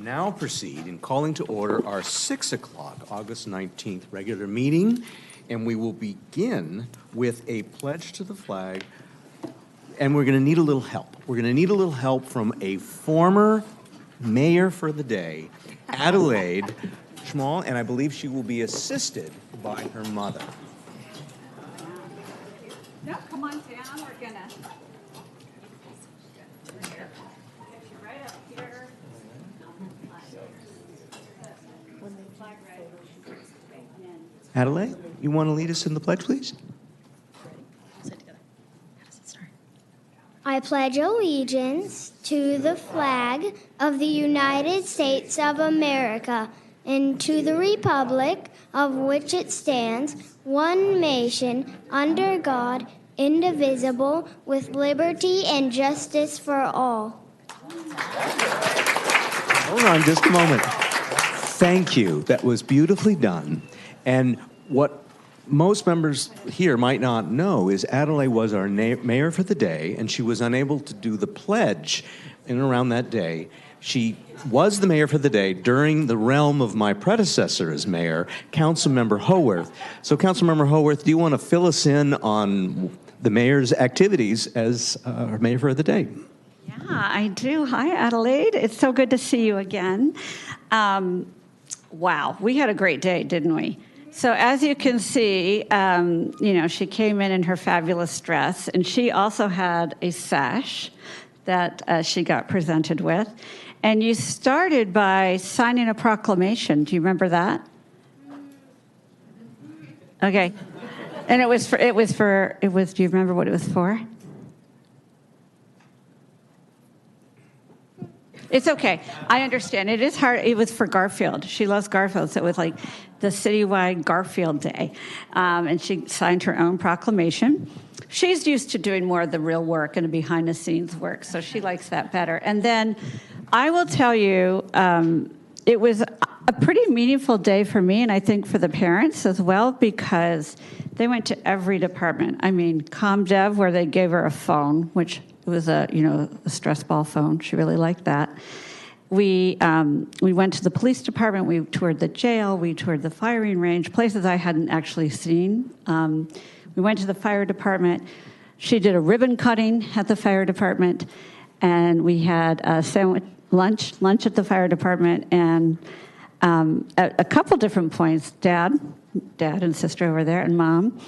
now proceed in calling to order our 6 o'clock, August 19th regular meeting, and we will begin with a pledge to the flag, and we're going to need a little help. We're going to need a little help from a former mayor for the day, Adelaide Schmall, and I believe she will be assisted by her mother. No, come on down, we're going to... Right up here. Adelaide, you want to lead us in the pledge, please? I pledge allegiance to the flag of the United States of America and to the republic of which it stands, one nation, under God, indivisible, with liberty and justice for all. Hold on just a moment. Thank you. That was beautifully done. And what most members here might not know is Adelaide was our mayor for the day, and she was unable to do the pledge in and around that day. She was the mayor for the day during the realm of my predecessor as mayor, Councilmember Howarth. So, Councilmember Howarth, do you want to fill us in on the mayor's activities as our mayor for the day? Yeah, I do. Hi, Adelaide. It's so good to see you again. Wow, we had a great day, didn't we? So as you can see, she came in her fabulous dress, and she also had a sash that she got presented with. And you started by signing a proclamation. Do you remember that? Okay. And do you remember what it was for? It's okay. I understand. It is hard. It was for Garfield. She loves Garfield, so it was like the citywide Garfield Day. And she signed her own proclamation. She's used to doing more of the real work and the behind-the-scenes work, so she likes that better. And then I will tell you, it was a pretty meaningful day for me, and I think for the parents as well, because they went to every department. I mean, ComDev, where they gave her a phone, which was a stress ball phone. She really liked that. We went to the police department. We toured the jail. We toured the firing range, places I hadn't actually seen. We went to the fire department. She did a ribbon cutting at the fire department, and we had a lunch at the fire department. And at a couple different points, Dad and sister over there, and Mom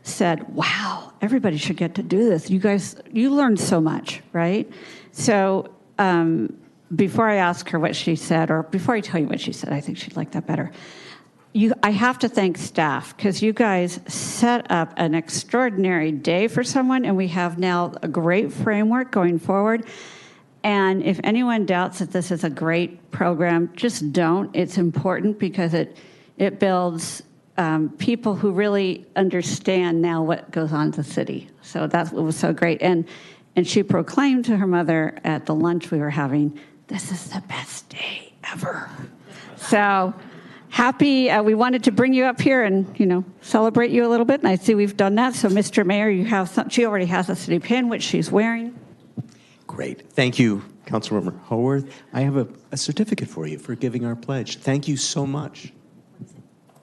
said, "Wow, everybody should get to do this. You learned so much, right?" So before I ask her what she said, or before I tell you what she said, I think she'd like that better. I have to thank staff, because you guys set up an extraordinary day for someone, and we have now a great framework going forward. And if anyone doubts that this is a great program, just don't. It's important because it builds people who really understand now what goes on in the city. So that's what was so great. And she proclaimed to her mother at the lunch we were having, "This is the best day ever." So happy. We wanted to bring you up here and, celebrate you a little bit. And I see we've done that. So, Mr. Mayor, she already has a city pin, which she's wearing. Great. Thank you, Councilmember Howarth. I have a certificate for you for giving our pledge. Thank you so much.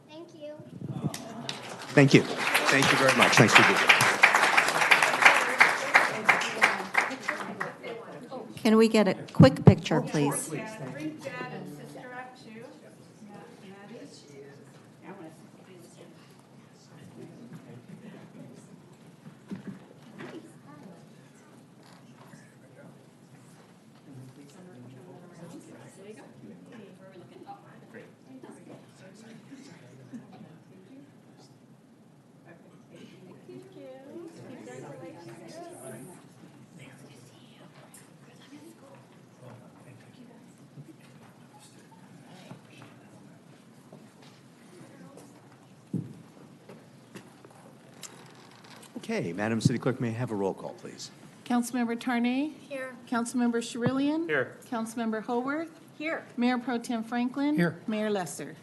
Thank you. Thank you. Thank you very much. Thanks for being here. Can we get a quick picture, please? Bring Dad and sister up, too. Okay, Madam City Clerk, may I have a roll call, please? Councilmember Tarnay. Here. Councilmember Sherillian. Here. Councilmember Howarth. Here. Mayor Pro Tem Franklin. Here. Mayor Lesser.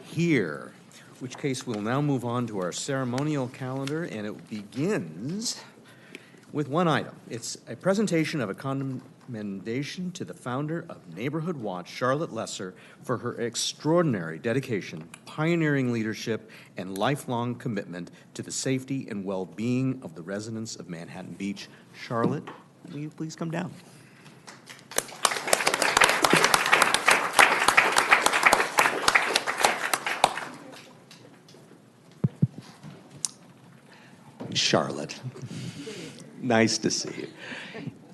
Here, in which case we'll now move on to our ceremonial calendar, and it begins with one item. It's a presentation of a commendation to the founder of Neighborhood Watch, Charlotte Lesser, for her extraordinary dedication, pioneering leadership, and lifelong commitment to the safety and well-being of the residents of Manhattan Beach. Charlotte, will you please come down? Charlotte, nice to see you.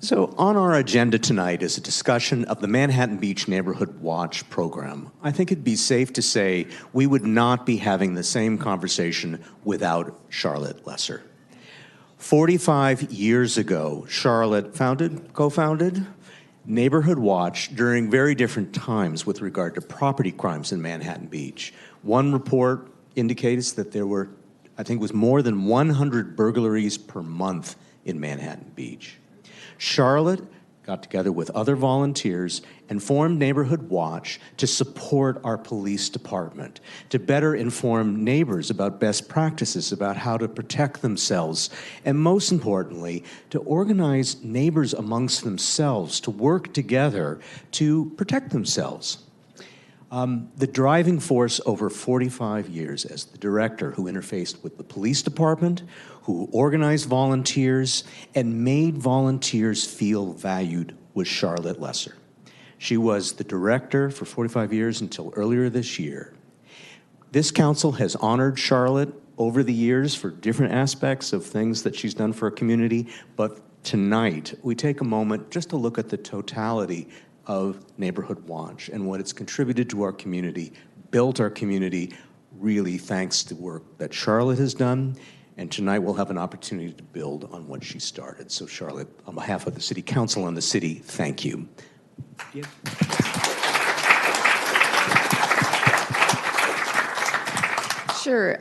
So on our agenda tonight is a discussion of the Manhattan Beach Neighborhood Watch program. I think it'd be safe to say we would not be having the same conversation without Charlotte Lesser. 45 years ago, Charlotte co-founded Neighborhood Watch during very different times with regard to property crimes in Manhattan Beach. One report indicates that there were, I think it was more than 100 burglaries per month in Manhattan Beach. Charlotte got together with other volunteers and formed Neighborhood Watch to support our police department, to better inform neighbors about best practices, about how to protect themselves, and most importantly, to organize neighbors amongst themselves to work together to protect themselves. The driving force over 45 years as the director who interfaced with the police department, who organized volunteers, and made volunteers feel valued was Charlotte Lesser. She was the director for 45 years until earlier this year. This council has honored Charlotte over the years for different aspects of things that she's done for our community, but tonight we take a moment just to look at the totality of Neighborhood Watch and what it's contributed to our community, built our community, really thanks to work that Charlotte has done. And tonight we'll have an opportunity to build on what she started. So Charlotte, on behalf of the City Council and the city, thank you. Yeah. Sure.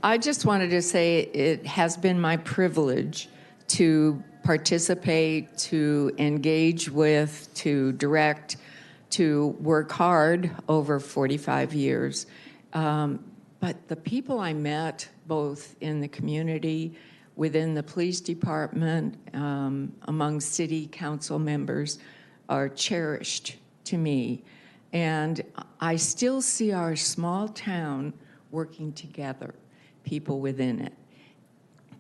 I just wanted to say it has been my privilege to participate, to engage with, to direct, to work hard over 45 years. But the people I met, both in the community, within the police department, among city council members, are cherished to me. And I still see our small town working together, people within it.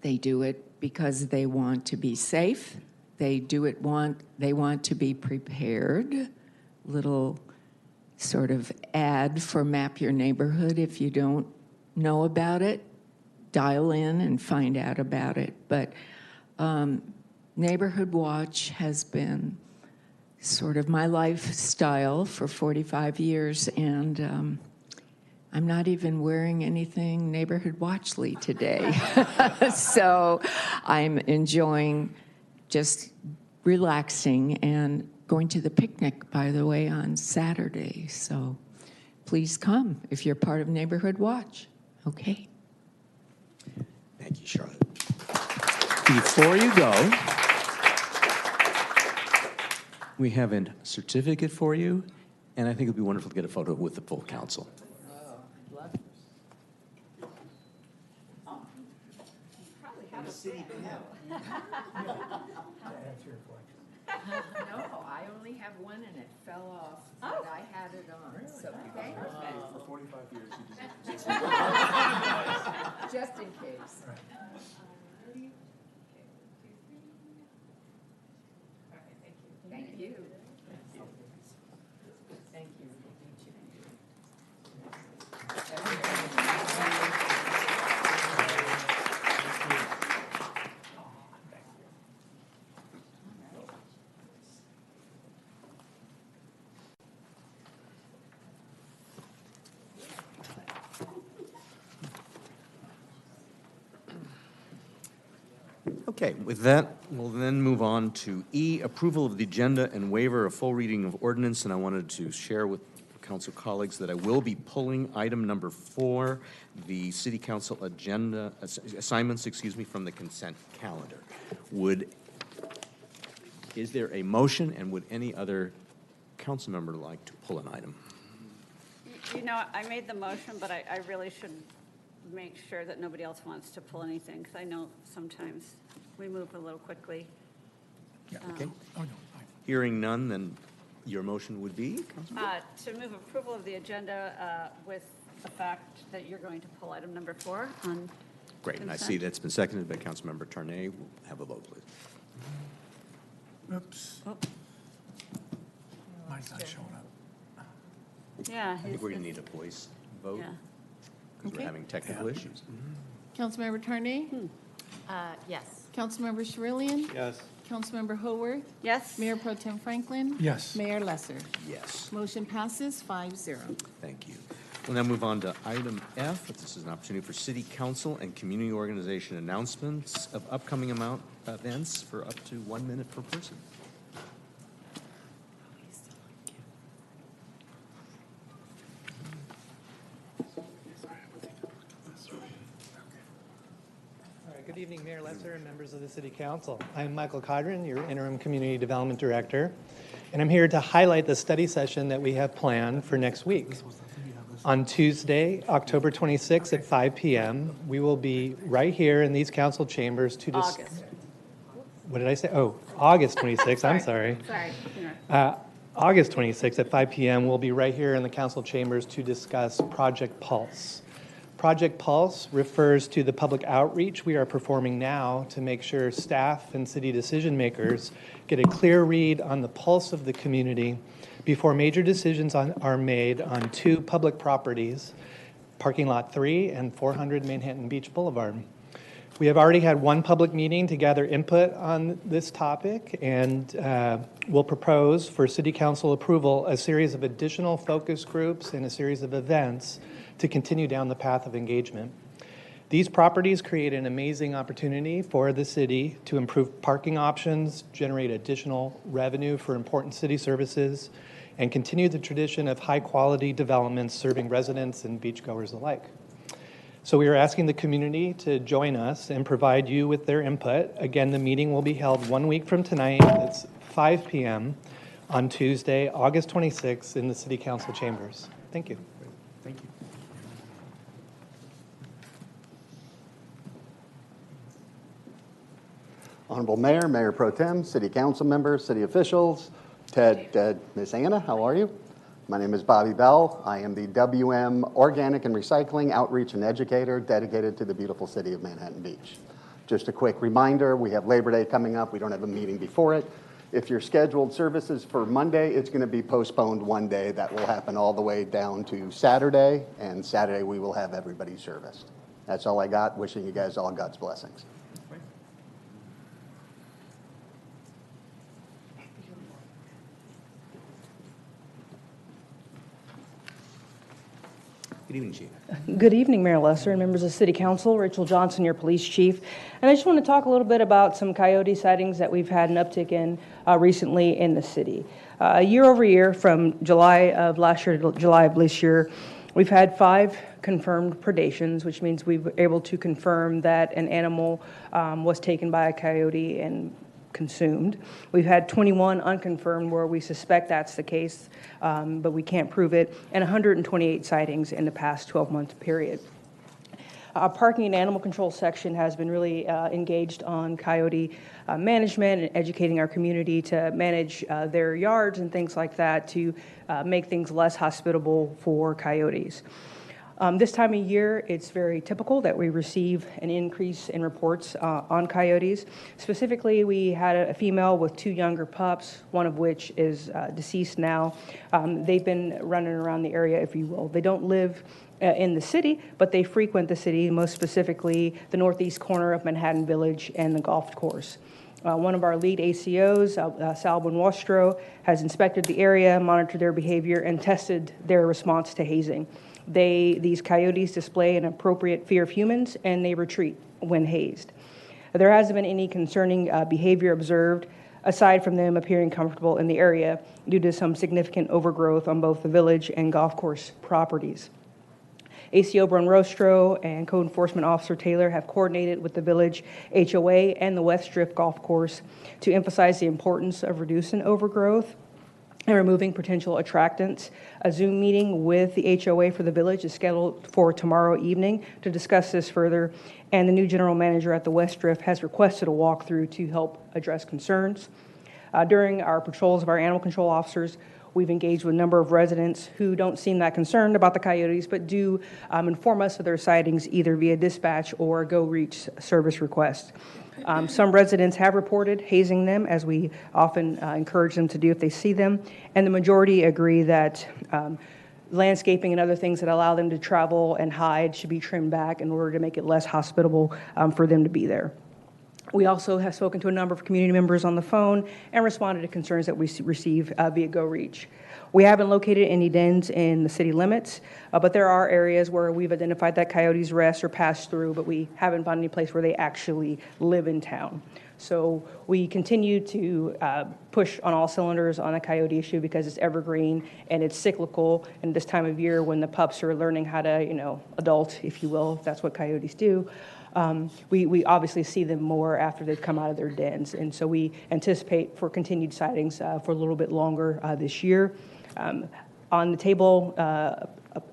They do it because they want to be safe. They want to be prepared. Little sort of ad for Map Your Neighborhood. If you don't know about it, dial in and find out about it. But Neighborhood Watch has been sort of my lifestyle for 45 years, and I'm not even wearing anything Neighborhood Watchly today. So I'm enjoying just relaxing and going to the picnic, by the way, on Saturday. So please come if you're part of Neighborhood Watch. Okay. Thank you, Charlotte. Before you go, we have a certificate for you, and I think it'd be wonderful to get a photo with the full council. No, I only have one and it fell off, but I had it on. So thank you. For 45 years, you Just in case. Thank you. Thank you. Okay, with that, we'll then move on to E, approval of the agenda and waiver of full reading of ordinance. And I wanted to share with council colleagues that I will be pulling item number 4, the city council agenda assignments, from the consent calendar. Is there a motion, and would any other council member like to pull an item? You know, I made the motion, but I really should make sure that nobody else wants to pull anything, because I know sometimes we move a little quickly. Yeah, okay. Oh, no, Hearing none, then your motion would be? To move approval of the agenda with the fact that you're going to pull item number 4 on Great, and I consent. see that's been seconded by Councilmember Tarnay. We'll have a vote, please. Oops. Mine's not showing up. Yeah. I think we're going to need a voice vote Yeah. because we're Okay. having technical issues. Councilmember Tarnay, Yes. Councilmember Sherillian, Yes. Councilmember Haworth, Yes? Mayor Pro Tem Franklin. Yes. Mayor Lesser. Yes. Motion passes 5-0. Thank you. We'll now move on to item F. This is an opportunity for city council and community organization announcements of upcoming events for up to 1 minute per person. All right, good evening, Mayor Lesser and members of the City Council. I'm Michael Codron, your Interim Community Development Director, and I'm here to highlight the study session that we have planned for next week. On Tuesday, October 26th at 5 p.m., we will be right here in these council chambers to August. What did I say? Oh, August 26th, I'm sorry. Sorry. August 26th at 5 p.m., we'll be right here in the council chambers to discuss Project Pulse. Project Pulse refers to the public outreach we are performing now to make sure staff and city decision makers get a clear read on the pulse of the community before major decisions are made on 2 public properties, Parking Lot 3 and 400 Manhattan Beach Boulevard. We have already had 1 public meeting to gather input on this topic, and will propose for City Council approval a series of additional focus groups and a series of events to continue down the path of engagement. These properties create an amazing opportunity for the city to improve parking options, generate additional revenue for important city services, and continue the tradition of high-quality developments serving residents and beachgoers alike. So we are asking the community to join us and provide you with their input. Again, the meeting will be held 1 week from tonight. It's 5 p.m. on Tuesday, August 26th in the City Council chambers. Thank you. Thank you. Honorable Mayor, Mayor Pro Tem, City Council members, city officials, Ted, Miss Anna, how are you? My name is Bobby Bell. I am the WM Organic and Recycling Outreach and Educator dedicated to the beautiful city of Manhattan Beach. Just a quick reminder, we have Labor Day coming up. We don't have a meeting before it. If you're scheduled services for Monday, it's going to be postponed 1 day. That will happen all the way down to Saturday, and Saturday we will have everybody serviced. That's all I got. Wishing you guys all God's blessings. Good evening, Chief. Good evening, Mayor Lesser and members of City Council. Rachel Johnson, your police chief. And I just want to talk a little bit about some coyote sightings that we've had an uptick in recently in the city. Year over year, from July of last year to July of this year, we've had 5 confirmed predations, which means we were able to confirm that an animal was taken by a coyote and consumed. We've had 21 unconfirmed where we suspect that's the case, but we can't prove it, and 128 sightings in the past 12-month period. Our parking and animal control section has been really engaged on coyote management and educating our community to manage their yards and things like that to make things less hospitable for coyotes. This time of year, it's very typical that we receive an increase in reports on coyotes. Specifically, we had a female with 2 younger pups, one of which is deceased now. They've been running around the area, if you will. They don't live in the city, but they frequent the city, most specifically the northeast corner of Manhattan Village and the golf course. One of our lead ACOs, Sal Buenwastro, has inspected the area, monitored their behavior, and tested their response to hazing. These coyotes display an appropriate fear of humans, and they retreat when hazed. There hasn't been any concerning behavior observed, aside from them appearing comfortable in the area due to some significant overgrowth on both the village and golf course properties. ACO Buenwastro and Code Enforcement Officer Taylor have coordinated with the village HOA and the West Drift Golf Course to emphasize the importance of reducing overgrowth and removing potential attractants. A Zoom meeting with the HOA for the village is scheduled for tomorrow evening to discuss this further, and the new general manager at the West Drift has requested a walkthrough to help address concerns. During our patrols of our animal control officers, we've engaged with a number of residents who don't seem that concerned about the coyotes, but do inform us of their sightings either via dispatch or go reach service requests. Some residents have reported hazing them, as we often encourage them to do if they see them, and the majority agree that landscaping and other things that allow them to travel and hide should be trimmed back in order to make it less hospitable for them to be there. We also have spoken to a number of community members on the phone and responded to concerns that we receive via GoReach. We haven't located any dens in the city limits, but there are areas where we've identified that coyotes rest or pass through, but we haven't found any place where they actually live in town. So we continue to push on all cylinders on the coyote issue because it's evergreen and it's cyclical. And this time of year when the pups are learning how to, adult, if you will, if that's what coyotes do, we obviously see them more after they've come out of their dens. And so we anticipate for continued sightings for a little bit longer this year. On the table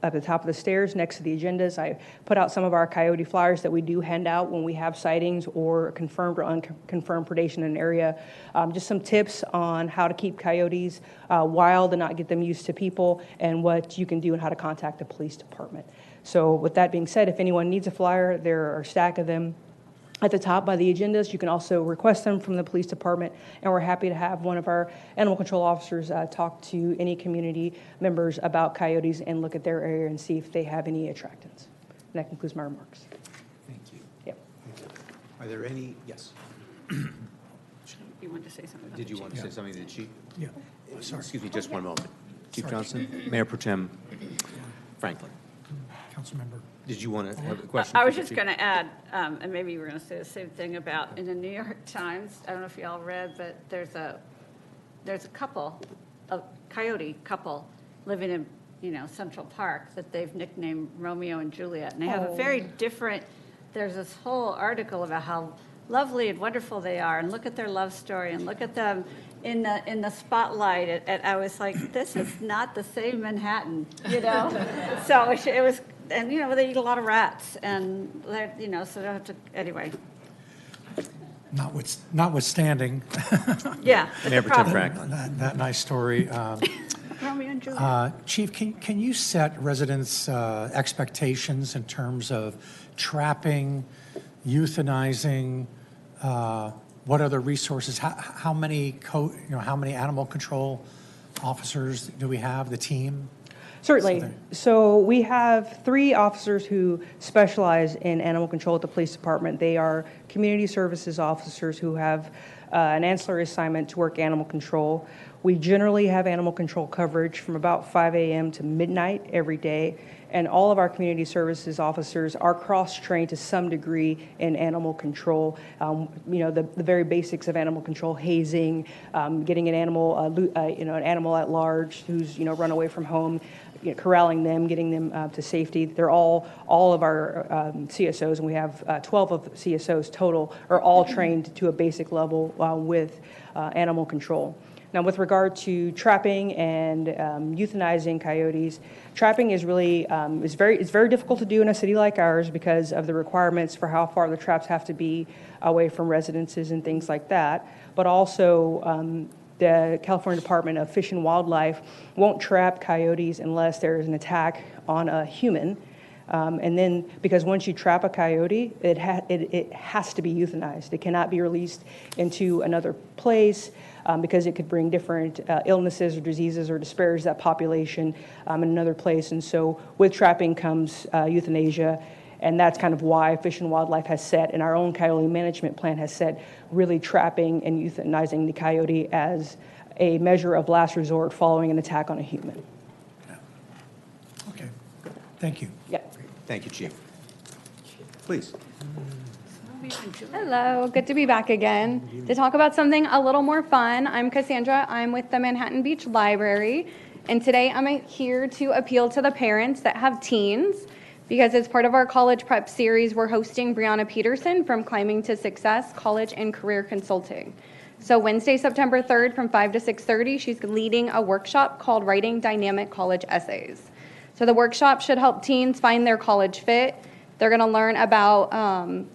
at the top of the stairs next to the agendas, I put out some of our coyote flyers that we do hand out when we have sightings or confirmed or unconfirmed predation in an area. Just some tips on how to keep coyotes wild and not get them used to people, and what you can do and how to contact the police department. So with that being said, if anyone needs a flyer, there are a stack of them at the top by the agendas. You can also request them from the police department, and we're happy to have one of our animal control officers talk to any community members about coyotes and look at their area and see if they have any attractants. And that concludes my remarks. Thank you. Yep. Are there any, yes? You wanted to say something about Did the you chief? want to say something to the chief? Yeah, sorry. Excuse me, just one moment. Chief Johnson, Mayor Pro Tem Franklin, Councilmember. did you want to have a question? I for was the just chief? going to add, and maybe you were going to say the same thing about in the New York Times. I don't know if you all read, but there's a couple, a coyote couple living in Central Park that they've nicknamed Romeo and Juliet, and they have a very different. There's this whole article about how lovely and wonderful they are, and look at their love story, and look at them in the spotlight. And I was like, this is not the same Manhattan, So it was. And, they eat a lot of rats, and, they're, so they don't have to, anyway. Notwithstanding Yeah. Mayor Pro Tem Franklin. that nice story, Romeo and Juliet. Chief, can you set residents' expectations in terms of trapping, euthanizing, what other resources, how many animal control officers do we have, the team? Certainly. So we have 3 officers who specialize in animal control at the police department. They are community services officers who have an ancillary assignment to work animal control. We generally have animal control coverage from about 5 a.m. to midnight every day, and all of our community services officers are cross-trained to some degree in animal control. The very basics of animal control: hazing, getting an animal, an animal at large who's run away from home, corralling them, getting them to safety. They're all of our CSOs, and we have 12 of CSOs total, are all trained to a basic level with animal control. Now, with regard to trapping and euthanizing coyotes, trapping is really it's very difficult to do in a city like ours because of the requirements for how far the traps have to be away from residences and things like that. But also, the California Department of Fish and Wildlife won't trap coyotes unless there is an attack on a human. And then, because once you trap a coyote, it has to be euthanized. It cannot be released into another place because it could bring different illnesses or diseases or disparage that population in another place. And so with trapping comes euthanasia. And that's kind of why Fish and Wildlife has set, and our own coyote management plan has set, really trapping and euthanizing the coyote as a measure of last resort following an attack on a human. Okay, thank you. Yeah. Thank you, Chief. Please. Hello, good to be back again to talk about something a little more fun. I'm Cassandra. I'm with the Manhattan Beach Library, and today I'm here to appeal to the parents that have teens, because as part of our college prep series, we're hosting Brianna Peterson from Climbing to Success College and Career Consulting. So Wednesday, September 3rd from 5 to 6:30, she's leading a workshop called Writing Dynamic College Essays. So the workshop should help teens find their college fit. They're going to learn about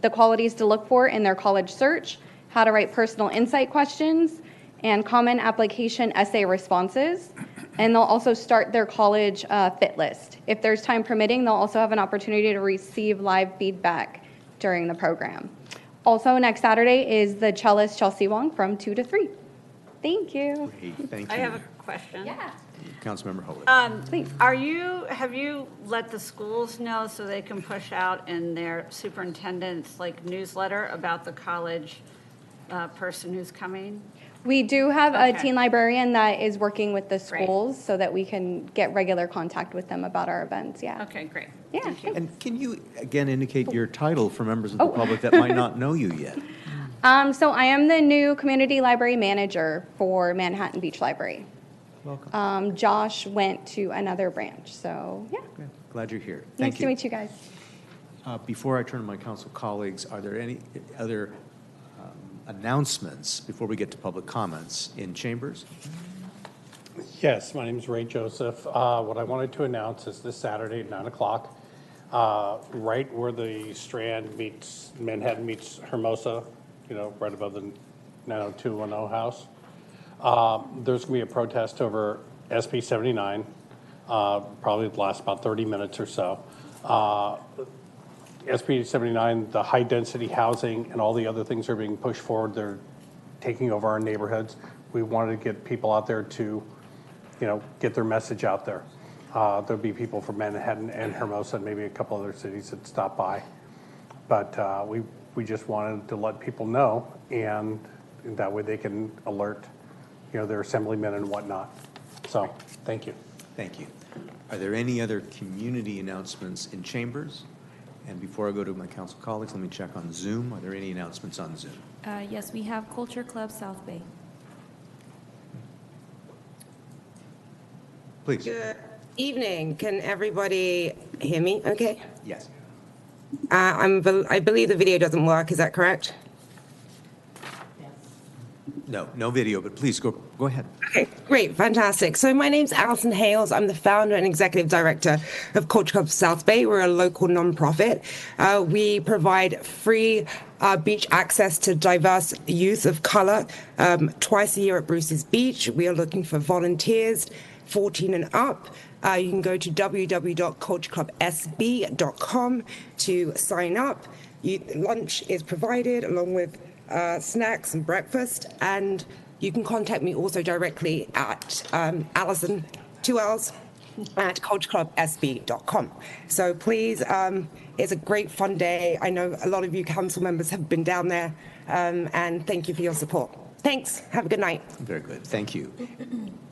the qualities to look for in their college search, how to write personal insight questions, and common application essay responses. And they'll also start their college fit list. If there's time permitting, they'll also have an opportunity to receive live feedback during the program. Also, next Saturday is the cellist Chelsea Wong from 2 to 3. Thank you. Great, thank you. I have a question. Yeah. Councilmember Howard. Have you let the schools know so they can push out in their superintendent's newsletter about the college person who's coming? We do have Okay. a teen librarian that is working with the schools so that we can get regular contact with them about our events, yeah. Okay, great. Yeah. Thank you. And can you again indicate your title for members of the public that might not know you yet? So I am the new community library manager for Manhattan Beach Library. Welcome. Josh went to another branch, so yeah. Okay, glad you're here. Thank Nice to meet you guys. Before I turn to my council colleagues, are there any other announcements before we get to public comments in chambers? Yes, my name is Ray Joseph. What I wanted to announce is this Saturday at 9 o'clock, right where the Strand meets, Manhattan meets Hermosa, right above the 90210 house. There's going to be a protest over SB 79, probably last about 30 minutes or so. SB 79, the high-density housing and all the other things are being pushed forward. They're taking over our neighborhoods. We wanted to get people out there to, get their message out there. There'll be people from Manhattan and Hermosa and maybe a couple other cities that stop by. But we just wanted to let people know, and that way they can alert, their assemblymen and whatnot. So, thank you. Thank you. Are there any other community announcements in chambers? And before I go to my council colleagues, let me check on Zoom. Are there any announcements on Zoom? Yes, we have Culture Club South Bay. Please. Good evening. Can everybody hear me okay? Yes. I believe the video doesn't work. Is that correct? No video, but please go ahead. Okay, great, fantastic. So my name's Alison Hales. I'm the founder and executive director of Culture Club South Bay. We're a local nonprofit. We provide free beach access to diverse youth of color twice a year at Bruce's Beach. We are looking for volunteers 14 and up. You can go to www.cultureclubsb.com to sign up. Lunch is provided along with snacks and breakfast, and you can contact me also directly at Alison, 2 L's, at cultureclubsb.com. So please, it's a great fun day. I know a lot of you council members have been down there, and thank you for your support. Thanks. Have a good night. Very good. Thank you.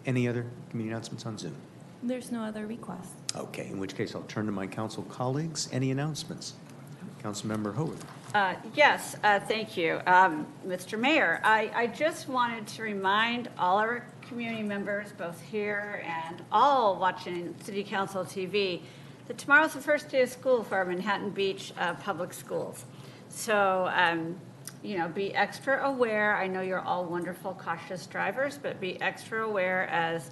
Any other community announcements on Zoom? There's no other requests. Okay, in which case I'll turn to my council colleagues. Any announcements? Councilmember Howard. Yes, thank you. Mr. Mayor, I just wanted to remind all our community members, both here and all watching City Council TV, that tomorrow's the first day of school for our Manhattan Beach public schools. So, be extra aware. I know you're all wonderful, cautious drivers, but be extra aware as,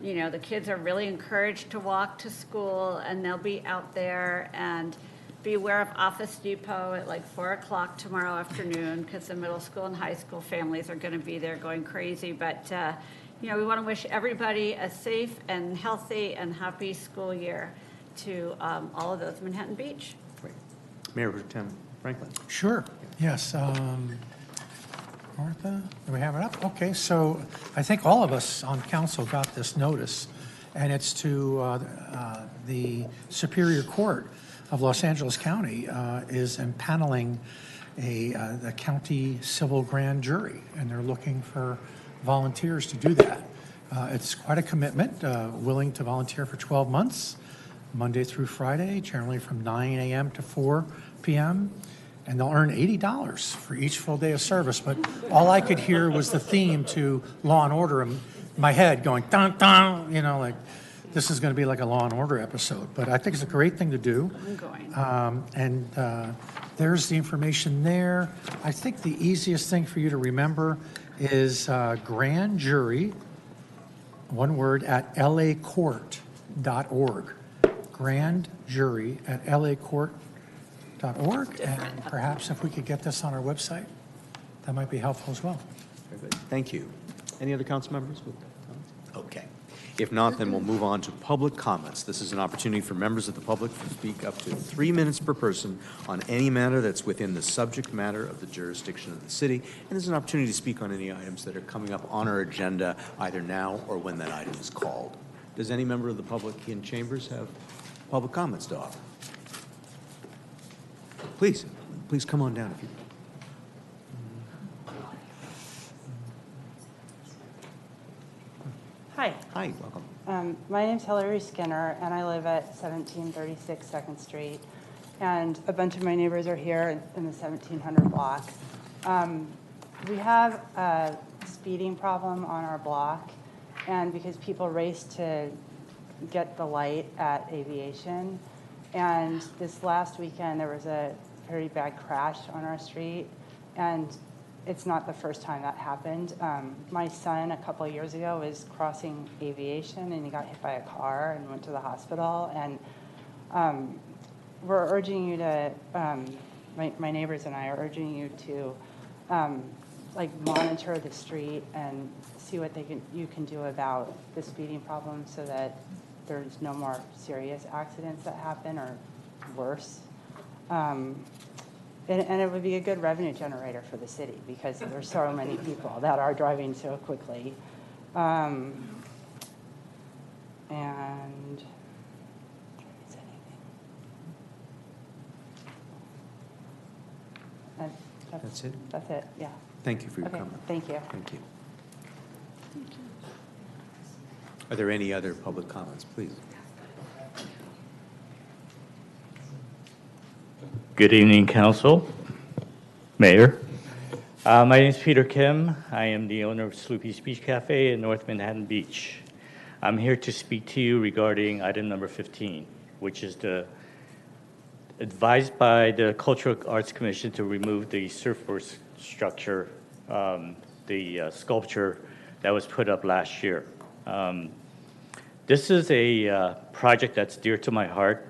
the kids are really encouraged to walk to school, and they'll be out there, and be aware of Office Depot at 4 o'clock tomorrow afternoon, because the middle school and high school families are going to be there going crazy. But, we want to wish everybody a safe and healthy and happy school year to all of those Manhattan Beach. Great. Mayor Pro Tem Franklin. Sure, yes. Martha, do we have it up? Okay, so I think all of us on council got this notice, and it's to the Superior Court of Los Angeles County is impaneling the county civil grand jury, and they're looking for volunteers to do that. It's quite a commitment, willing to volunteer for 12 months, Monday through Friday, generally from 9 a.m. to 4 p.m., and they'll earn $80 for each full day of service. But all I could hear was the theme to Law and Order in my head going, dun, dun, this is going to be like a Law and Order episode. But I think it's a great thing to do. There's the information there. I think the easiest thing for you to remember is grand jury, one word, at lacourt.org. Grand jury at lacourt.org. And perhaps if we could get this on our website, that might be helpful as well. Very good. Thank you. Any other council members with comments? Okay. If not, then we'll move on to public comments. This is an opportunity for members of the public to speak up to 3 minutes per person on any matter that's within the subject matter of the jurisdiction of the city. And there's an opportunity to speak on any items that are coming up on our agenda either now or when that item is called. Does any member of the public in chambers have public comments to offer? Please come on down if you. Hi. Hi, welcome. My name's Hillary Skinner, and I live at 1736 2nd Street. And a bunch of my neighbors are here in the 1700 block. We have a speeding problem on our block, and because people race to get the light at Aviation. And this last weekend, there was a very bad crash on our street, and it's not the first time that happened. My son, a couple of years ago, was crossing Aviation, and he got hit by a car and went to the hospital. And we're urging you to, my neighbors and I are urging you to, monitor the street and see what you can do about the speeding problem so that there's no more serious accidents that happen or worse. And it would be a good revenue generator for the city because there's so many people that are driving so quickly. And That's it? That's it, yeah. Thank you for your Okay, comment. thank you. Thank you. Are there any other public comments, please? Good evening, Council, Mayor. My name is Peter Kim. I am the owner of Sloopy's Beach Cafe in North Manhattan Beach. I'm here to speak to you regarding item number 15, which is advised by the Cultural Arts Commission to remove the surfboard structure, the sculpture that was put up last year. This is a project that's dear to my heart.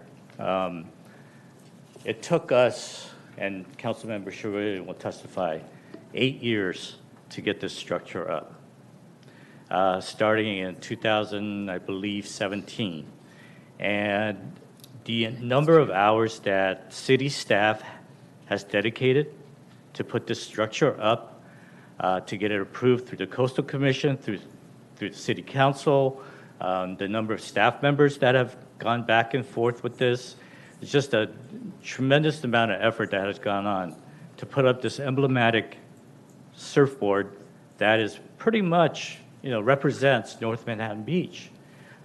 It took us, and Councilmember Sherwood will testify, 8 years to get this structure up, starting in 2000, I believe, 17. And the number of hours that city staff has dedicated to put this structure up, to get it approved through the Coastal Commission, through the City Council, the number of staff members that have gone back and forth with this. It's just a tremendous amount of effort that has gone on to put up this emblematic surfboard that is pretty much, represents North Manhattan Beach.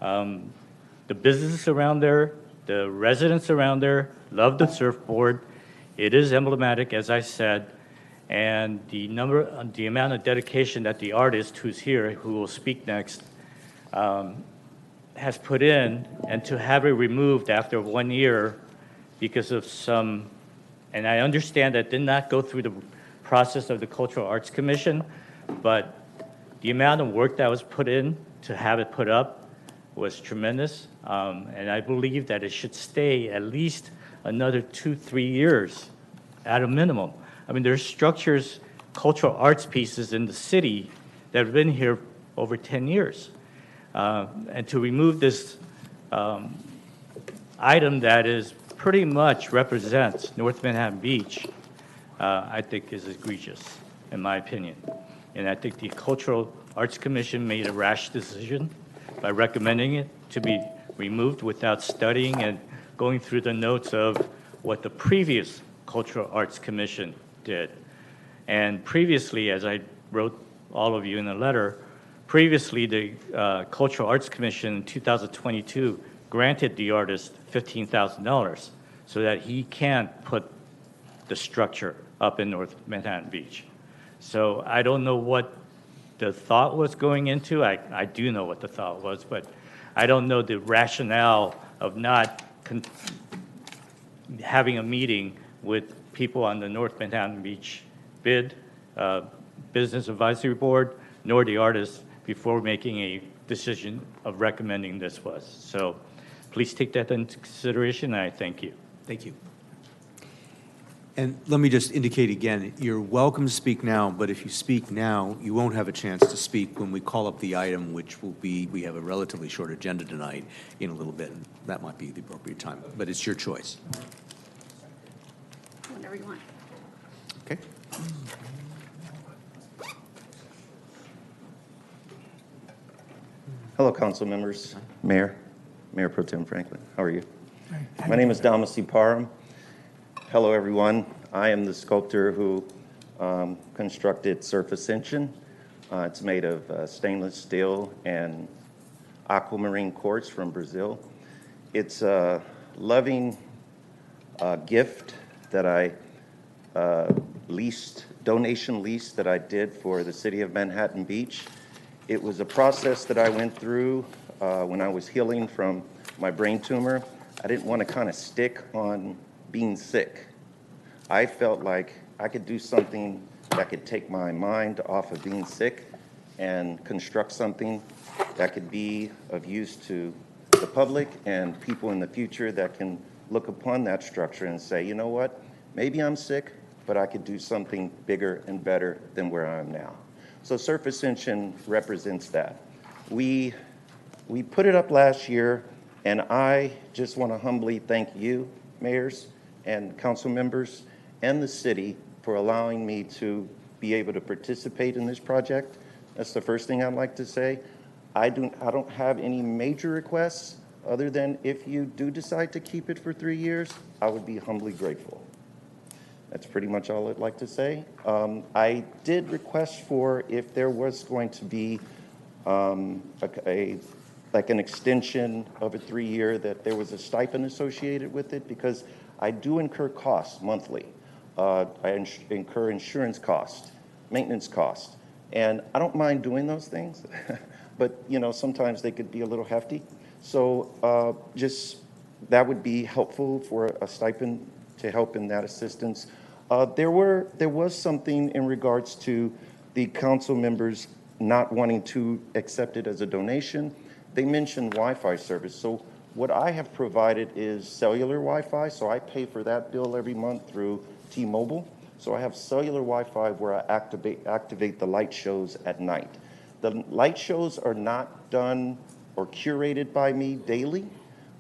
The businesses around there, the residents around there love the surfboard. It is emblematic, as I said, and the amount of dedication that the artist who's here, who will speak next, has put in, and to have it removed after 1 year because of some, and I understand that did not go through the process of the Cultural Arts Commission, but the amount of work that was put in to have it put up was tremendous, and I believe that it should stay at least another 2-3 years at a minimum. I mean, there's structures, cultural arts pieces in the city that have been here over 10 years. And to remove this item that is pretty much represents North Manhattan Beach, I think is egregious, in my opinion. And I think the Cultural Arts Commission made a rash decision by recommending it to be removed without studying and going through the notes of what the previous Cultural Arts Commission did. And previously, as I wrote all of you in a letter, previously the Cultural Arts Commission in 2022 granted the artist $15,000 so that he can put the structure up in North Manhattan Beach. So I don't know what the thought was going into. I do know what the thought was, but I don't know the rationale of not having a meeting with people on the North Manhattan Beach Business Advisory Board, nor the artist before making a decision of recommending this was. So please take that into consideration, and I thank you. Thank you. And let me just indicate again, you're welcome to speak now, but if you speak now, you won't have a chance to speak when we call up the item, which will be, we have a relatively short agenda tonight in a little bit, and that might be the appropriate time, but it's your choice. Whenever you want. Okay? Hello, council members, Mayor Pro Tem Franklin. How are you? My name is Damacy Parham. Hello, everyone. I am the sculptor who constructed Ascension. It's made of stainless steel and aquamarine quartz from Brazil. It's a loving gift that I donation lease that I did for the city of Manhattan Beach. It was a process that I went through when I was healing from my brain tumor. I didn't want to kind of stick on being sick. I felt like I could do something that could take my mind off of being sick and construct something that could be of use to the public and people in the future that can look upon that structure and say, you know what, maybe I'm sick, but I could do something bigger and better than where I am now. So Ascension represents that. We put it up last year, and I just want to humbly thank you, mayors and council members, and the city for allowing me to be able to participate in this project. That's the first thing I'd like to say. I don't have any major requests other than if you do decide to keep it for 3 years, I would be humbly grateful. That's pretty much all I'd like to say. I did request for if there was going to be like an extension of a 3-year, that there was a stipend associated with it, because I do incur costs monthly. I incur insurance costs, maintenance costs, and I don't mind doing those things, but you know, sometimes they could be a little hefty. So just that would be helpful for a stipend to help in that assistance. There was something in regards to the council members not wanting to accept it as a donation. They mentioned Wi-Fi service. So what I have provided is cellular Wi-Fi. So I pay for that bill every month through T-Mobile. So I have cellular Wi-Fi where I activate the light shows at night. The light shows are not done or curated by me daily.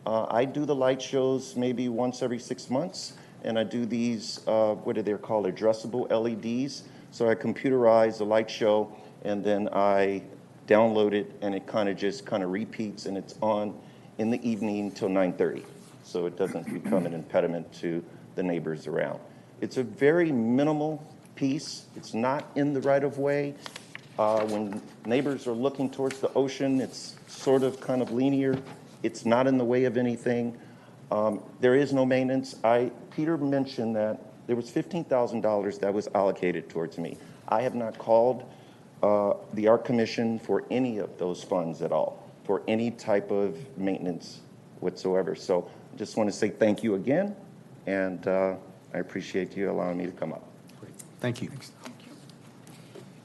I do the light shows maybe once every 6 months, and I do these, what are they called, addressable LEDs. So I computerize the light show, and then I download it, and it kind of repeats, and it's on in the evening till 9:30. So it doesn't become an impediment to the neighbors around. It's a very minimal piece. It's not in the right of way. When neighbors are looking towards the ocean, it's sort of kind of linear. It's not in the way of anything. There is no maintenance. Peter mentioned that there was $15,000 that was allocated towards me. I have not called the Art Commission for any of those funds at all, for any type of maintenance whatsoever. So I just want to say thank you again, and I appreciate you allowing me to come up. Great. Thank you.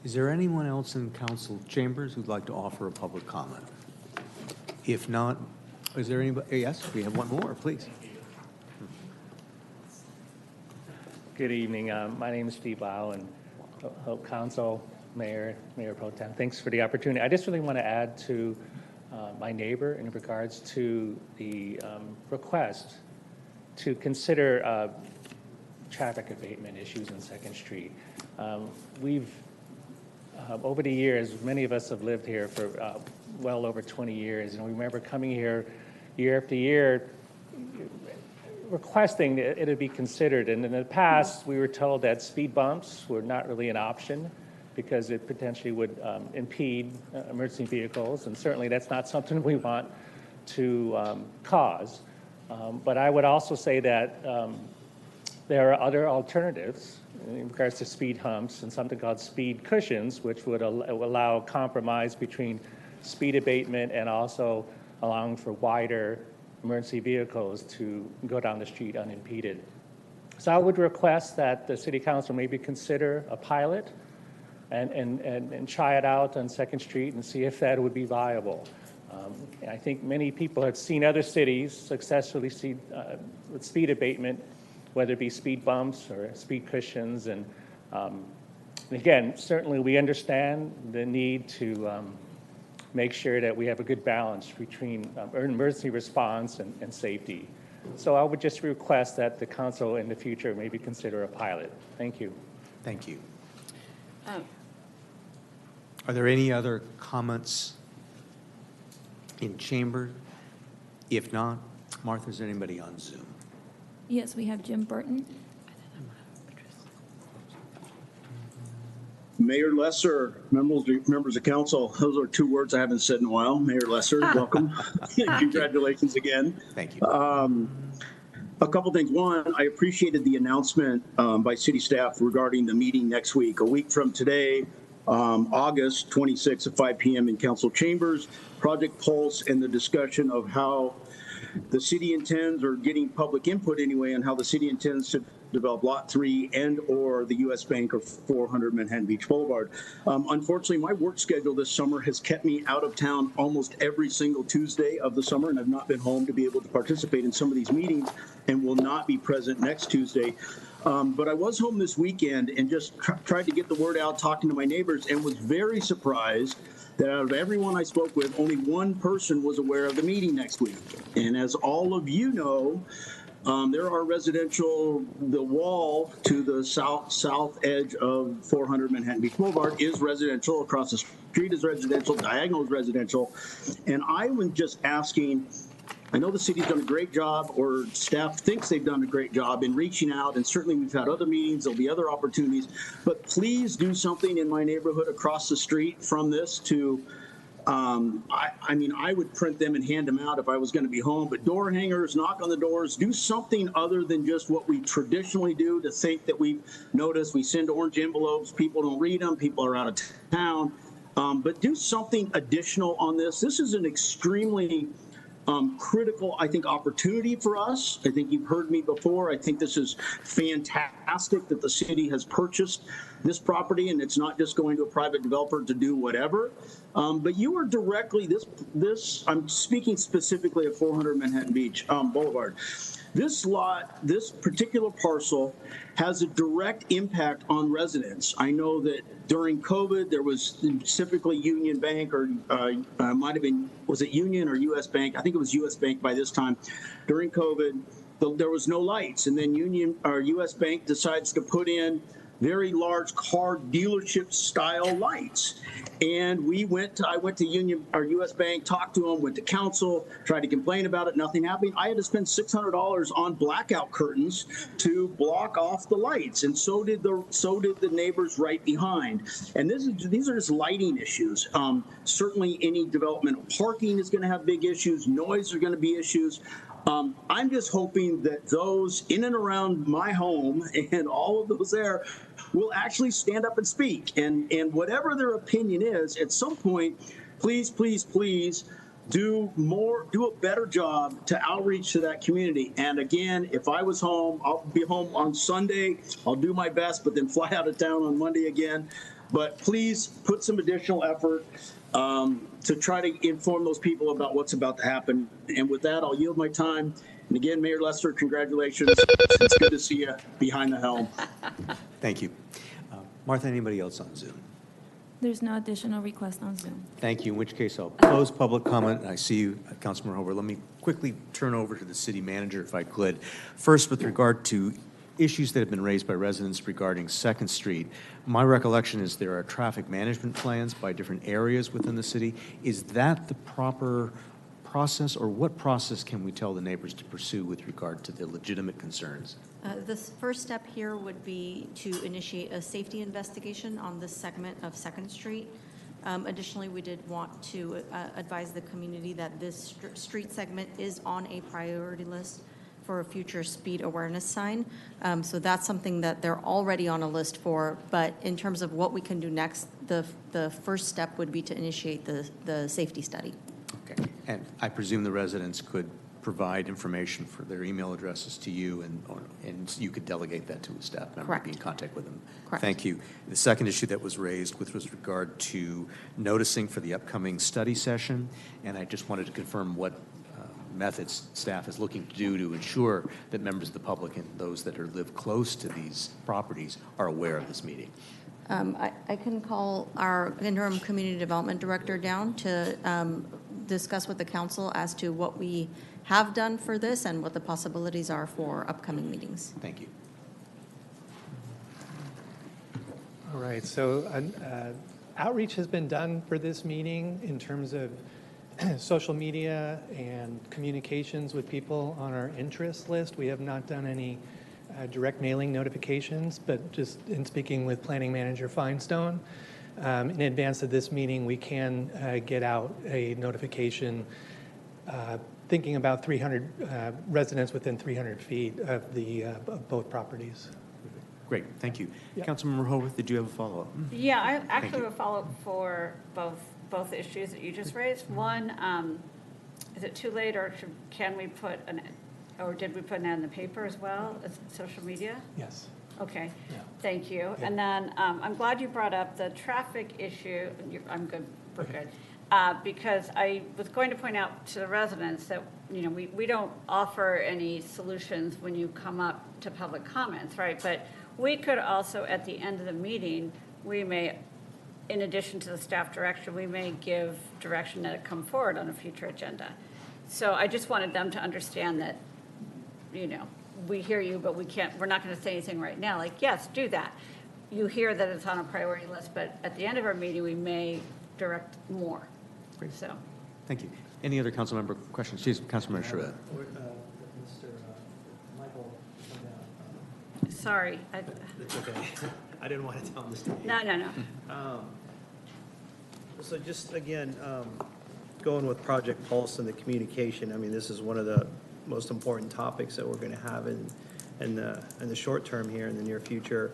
Is there anyone else in council chambers who'd like to offer a public comment? If not, is there anybody? Yes, we have one more, please. Good evening. My name is Steve Lau, and Hope Council, Mayor Pro Tem. Thanks for the opportunity. I just really want to add to my neighbor in regards to the request to consider traffic abatement issues on 2nd Street. We've, over the years, many of us have lived here for well over 20 years, and we remember coming here year after year requesting that it be considered. And in the past, we were told that speed bumps were not really an option because it potentially would impede emergency vehicles, and certainly that's not something we want to cause. But I would also say that there are other alternatives in regards to speed humps and something called speed cushions, which would allow compromise between speed abatement and also allowing for wider emergency vehicles to go down the street unimpeded. So I would request that the City Council maybe consider a pilot and try it out on 2nd Street and see if that would be viable. I think many people have seen other cities successfully see with speed abatement whether it be speed bumps or speed cushions. And again, certainly we understand the need to make sure that we have a good balance between emergency response and safety. So I would just request that the council in the future maybe consider a pilot. Thank you. Thank you. Are there any other comments in chamber? If not, Martha, is there anybody on Zoom? Yes, we have Jim Burton. Mayor Lesser, members of council, those are 2 words I haven't said in a while. Mayor Lesser, welcome. Congratulations again. Thank you. A couple things. One, I appreciated the announcement by city staff regarding the meeting next week. A week from today, August 26th at 5 p.m. in council chambers, Project Pulse and the discussion of how the city intends, or getting public input anyway, on how the city intends to develop Lot 3 and or the U.S. Bank or 400 Manhattan Beach Boulevard. Unfortunately, my work schedule this summer has kept me out of town almost every single Tuesday of the summer, and I've not been home to be able to participate in some of these meetings and will not be present next Tuesday. But I was home this weekend and just tried to get the word out, talking to my neighbors, and was very surprised that out of everyone I spoke with, only one person was aware of the meeting next week. And as all of you know, there are residential, the wall to the south edge of 400 Manhattan Beach Boulevard is residential, across the street is residential, diagonal is residential. And I was just asking, I know the city's done a great job, or staff thinks they've done a great job in reaching out, and certainly we've had other meetings, there'll be other opportunities, but please do something in my neighborhood across the street from this to, I mean, I would print them and hand them out if I was going to be home, but door hangers, knock on the doors, do something other than just what we traditionally do, to think that we've noticed we send orange envelopes, people don't read them, people are out of town, but do something additional on this. This is an extremely critical, I think, opportunity for us. I think you've heard me before. I think this is fantastic that the city has purchased this property, and it's not just going to a private developer to do whatever. But you are directly, I'm speaking specifically of 400 Manhattan Beach Boulevard. This lot, this particular parcel, has a direct impact on residents. I know that during COVID, there was specifically Union Bank, or might have been, was it Union or U.S. Bank? I think it was U.S. Bank by this time. During COVID, there was no lights, and then Union or U.S. Bank decides to put in very large car dealership style lights. And I went to Union or U.S. Bank, talked to them, went to council, tried to complain about it, nothing happening. I had to spend $600 on blackout curtains to block off the lights, and so did the neighbors right behind. And these are just lighting issues. Certainly, any development of parking is going to have big issues. Noise are going to be issues. I'm just hoping that those in and around my home and all of those there will actually stand up and speak. And whatever their opinion is, at some point, please, please, please do a better job to outreach to that community. And again, if I was home, I'll be home on Sunday. I'll do my best, but then fly out of town on Monday again. But please put some additional effort to try to inform those people about what's about to happen. And with that, I'll yield my time. And again, Mayor Lester, congratulations. It's good to see you behind the helm. Thank you. Martha, anybody else on Zoom? There's no additional request on Zoom. Thank you, in which case I'll close public comment. I see you, Councilmember Hover. Let me quickly turn over to the city manager, if I could. First, with regard to issues that have been raised by residents regarding 2nd Street, my recollection is there are traffic management plans by different areas within the city. Is that the proper process, or what process can we tell the neighbors to pursue with regard to the legitimate concerns? The first step here would be to initiate a safety investigation on this segment of 2nd Street. Additionally, we did want to advise the community that this street segment is on a priority list for a future speed awareness sign. So that's something that they're already on a list for. But in terms of what we can do next, the first step would be to initiate the safety study. Okay. And I presume the residents could provide information for their email addresses to you, and you could delegate that to a staff member. Correct. Be in contact with them. Correct. Thank you. The second issue that was raised with regard to noticing for the upcoming study session, and I just wanted to confirm what methods staff is looking to do to ensure that members of the public and those that live close to these properties are aware of this meeting? I can call our interim community development director down to discuss with the council as to what we have done for this and what the possibilities are for upcoming meetings. Thank you. All right, so outreach has been done for this meeting in terms of social media and communications with people on our interest list. We have not done any direct mailing notifications, but just in speaking with Planning Manager Feinstone, in advance of this meeting, we can get out a notification thinking about 300 residents within 300 feet of both properties. Great, thank you. Councilmember Horwath, did you have a follow-up? Yeah, I actually have a follow-up for both issues that you just raised. One, is it too late, or can we put or did we put an ad in the paper as well as social media? Yes. Okay, thank you. And then I'm glad you brought up the traffic issue. I'm good, we're good. Because I was going to point out to the residents that, we don't offer any solutions when you come up to public comments, right? But we could also, at the end of the meeting, we may, in addition to the staff direction, we may give direction that it come forward on a future agenda. So I just wanted them to understand that, we hear you, but we're not going to say anything right now. Like, yes, do that. You hear that it's on a priority list, but at the end of our meeting, we may direct more. Great. So. Thank you. Any other council member questions? Please, Councilmember Sherrod. Mr. Michael. Sorry. It's okay. I didn't want to tell him this. No. So just again, going with Project Pulse and the communication, I mean, this is one of the most important topics that we're going to have in the short term here in the near future.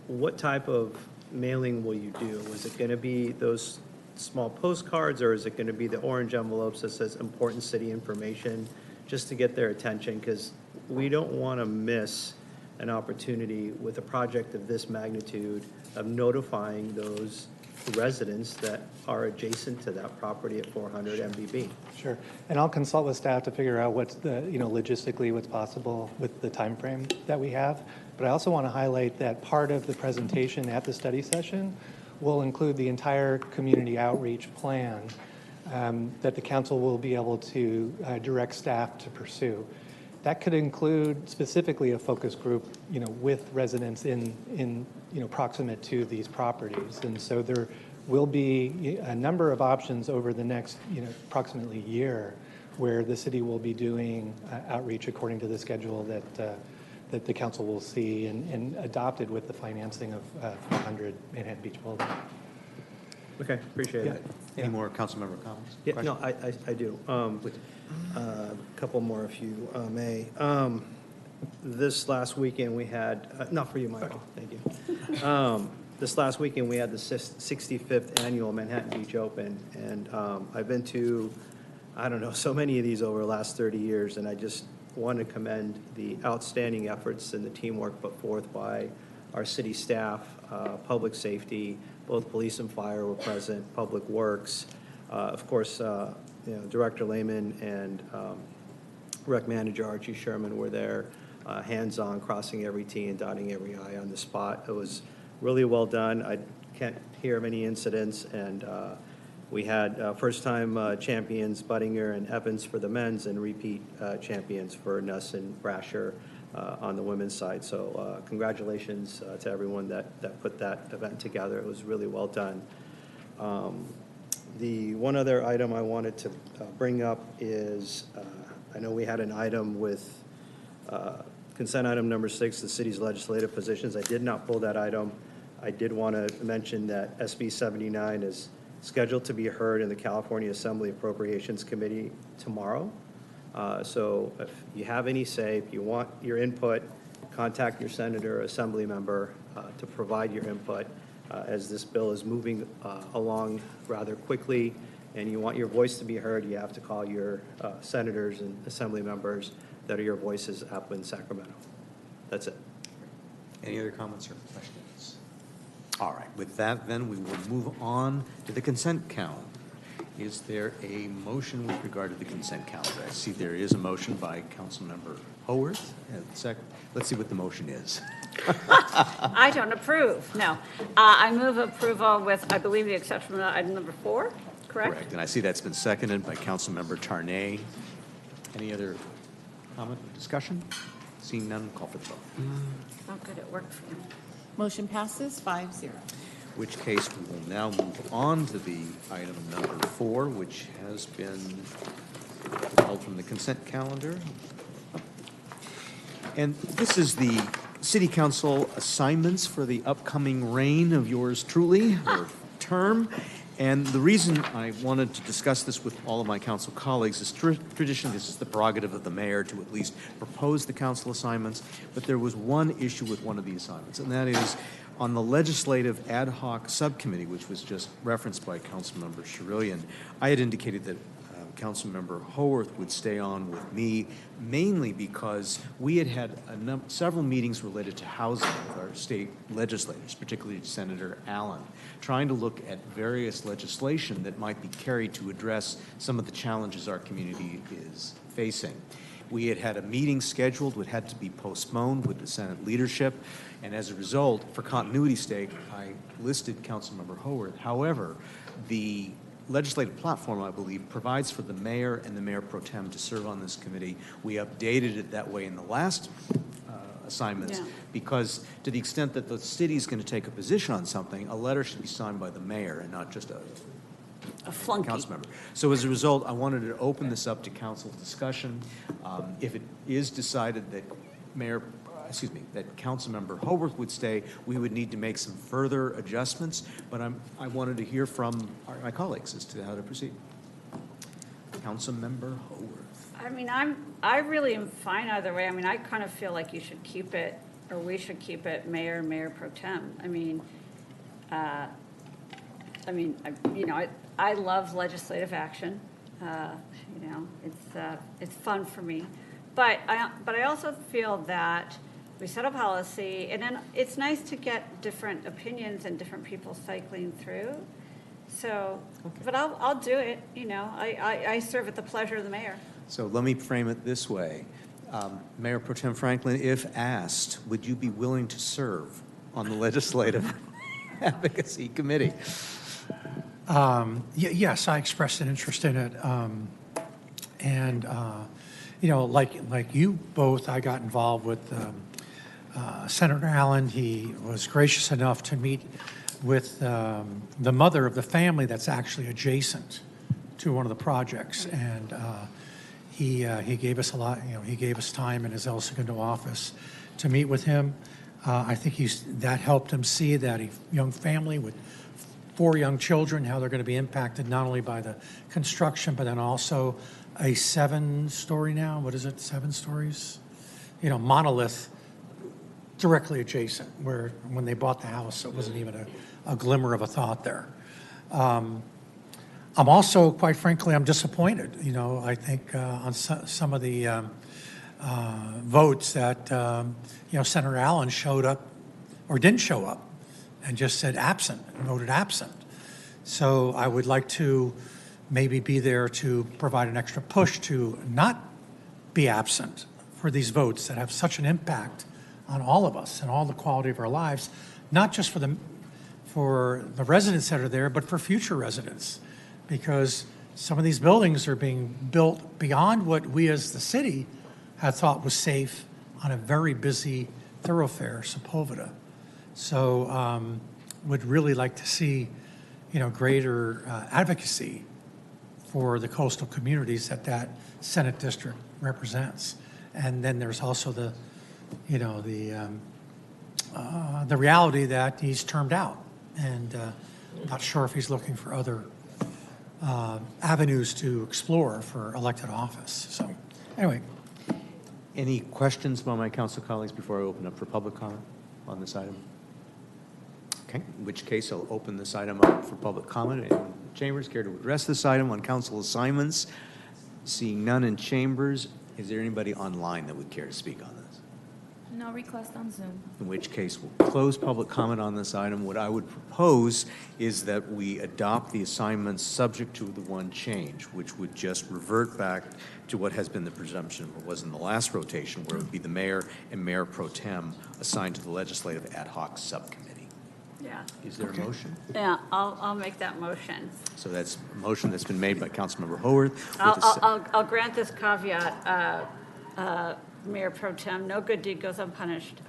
What type of mailing will you do? Is it going to be those small postcards, or is it going to be the orange envelopes that says important city information, just to get their attention? Because we don't want to miss an opportunity with a project of this magnitude of notifying those residents that are adjacent to that property at 400 MBB. Sure, and I'll consult with staff to figure out what's logistically what's possible with the time frame that we have. But I also want to highlight that part of the presentation at the study session will include the entire community outreach plan that the council will be able to direct staff to pursue. That could include specifically a focus group, with residents in proximate to these properties. And so there will be a number of options over the next, approximately year, where the city will be doing outreach according to the schedule that the council will see and adopted with the financing of 400 Manhattan Beach Boulevard. Okay, appreciate it. Any more council member comments? Yeah, no, I do. A couple more, if you may. This last weekend we had, not for you, Michael, thank you. This last weekend we had the 65th annual Manhattan Beach Open, and I've been to, so many of these over the last 30 years, and I just want to commend the outstanding efforts and the teamwork put forth by our city staff, public safety, both police and fire were present, public works, of course, Director Lehman and Rec Manager Archie Sherman were there, hands-on, crossing every T and dotting every I on the spot. It was really well done. I can't hear of any incidents, and we had first-time champions Buttinger and Evans for the men's, and repeat champions for Nuss and Brasher on the women's side. So congratulations to everyone that put that event together. It was really well done. The one other item I wanted to bring up is, I know we had an item with consent item number 6, the city's legislative positions. I did not pull that item. I did want to mention that SB 79 is scheduled to be heard in the California Assembly Appropriations Committee tomorrow. So if you have any say, if you want your input, contact your senator or assembly member to provide your input, as this bill is moving along rather quickly, and you want your voice to be heard, you have to call your senators and assembly members that are your voices up in Sacramento. That's it. Any other comments or questions? All right, with that, then we will move on to the consent calendar. Is there a motion with regard to the consent calendar? I see there is a motion by Councilmember Haworth. Let's see what the motion is. I don't approve, no. I move approval with, I believe, the exception of item number 4, correct? Correct, and I see that's been seconded by Councilmember Charnay. Any other comment or discussion? Seeing none, call for the vote. Oh, good, it worked for me. Motion passes 5-0. In which case, we will now move on to the item number 4, which has been pulled from the consent calendar. And this is the City Council assignments for the upcoming reign of yours truly, or term. And the reason I wanted to discuss this with all of my council colleagues is traditionally this is the prerogative of the mayor to at least propose the council assignments, but there was one issue with one of the assignments, and that is on the legislative ad hoc subcommittee, which was just referenced by Councilmember Sherillian. I had indicated that Councilmember Haworth would stay on with me, mainly because we had several meetings related to housing with our state legislators, particularly Senator Allen, trying to look at various legislation that might be carried to address some of the challenges our community is facing. We had a meeting scheduled, which had to be postponed with the Senate leadership, and as a result, for continuity's sake, I listed Councilmember Haworth. However, the legislative platform, I believe, provides for the mayor and the mayor pro tem to serve on this committee. We updated it that way in the last assignments because to the extent that the city is going to take a position on something, a letter should be signed by the mayor and not just a flunky council member. So as a result, I wanted to open this up to council discussion. If it is decided that that Councilmember Haworth would stay, we would need to make some further adjustments, but I wanted to hear from my colleagues as to how to proceed. Councilmember Haworth. I mean, I really am fine either way. I mean, I kind of feel like you should keep it, or we should keep it mayor and mayor pro tem. I mean, I love legislative action. It's fun for me. But I also feel that we set a policy, and then it's nice to get different opinions and different people cycling through. So, but I'll do it. I serve at the pleasure of the mayor. So let me frame it this way. Mayor Pro Tem Franklin, if asked, would you be willing to serve on the Legislative Advocacy Committee? Yes, I expressed an interest in it. Like you both, I got involved with Senator Allen. He was gracious enough to meet with the mother of the family that's actually adjacent to one of the projects, and he gave us a lot. He gave us time in his El Segundo office to meet with him. I think that helped him see that a young family with 4 young children, how they're going to be impacted not only by the construction, but then also a 7-story now. What is it? 7 stories? Monolith directly adjacent, where when they bought the house, it wasn't even a glimmer of a thought there. I'm also, quite frankly, I'm disappointed. I think on some of the votes that, Senator Allen showed up or didn't show up and just said absent, voted absent. So I would like to maybe be there to provide an extra push to not be absent for these votes that have such an impact on all of us and all the quality of our lives, not just for the residents that are there, but for future residents, because some of these buildings are being built beyond what we as the city had thought was safe on a very busy thoroughfare, Sepulveda. So would really like to see, greater advocacy for the coastal communities that Senate district represents. And then there's also the reality that he's termed out, and not sure if he's looking for other avenues to explore for elected office. So anyway. Any questions by my council colleagues before I open up for public comment on this item? Okay, in which case I'll open this item up for public comment. And chambers care to address this item on council assignments? Seeing none in chambers, is there anybody online that would care to speak on this? No request on Zoom. In which case, we'll close public comment on this item. What I would propose is that we adopt the assignments subject to the one change, which would just revert back to what has been the presumption of what was in the last rotation, where it would be the mayor and mayor pro tem assigned to the legislative ad hoc subcommittee. Yeah. Is there a motion? Yeah, I'll make that motion. So that's a motion that's been made by Councilmember Haworth. with a I'll grant this caveat, Mayor Pro Tem, no good deed goes unpunished.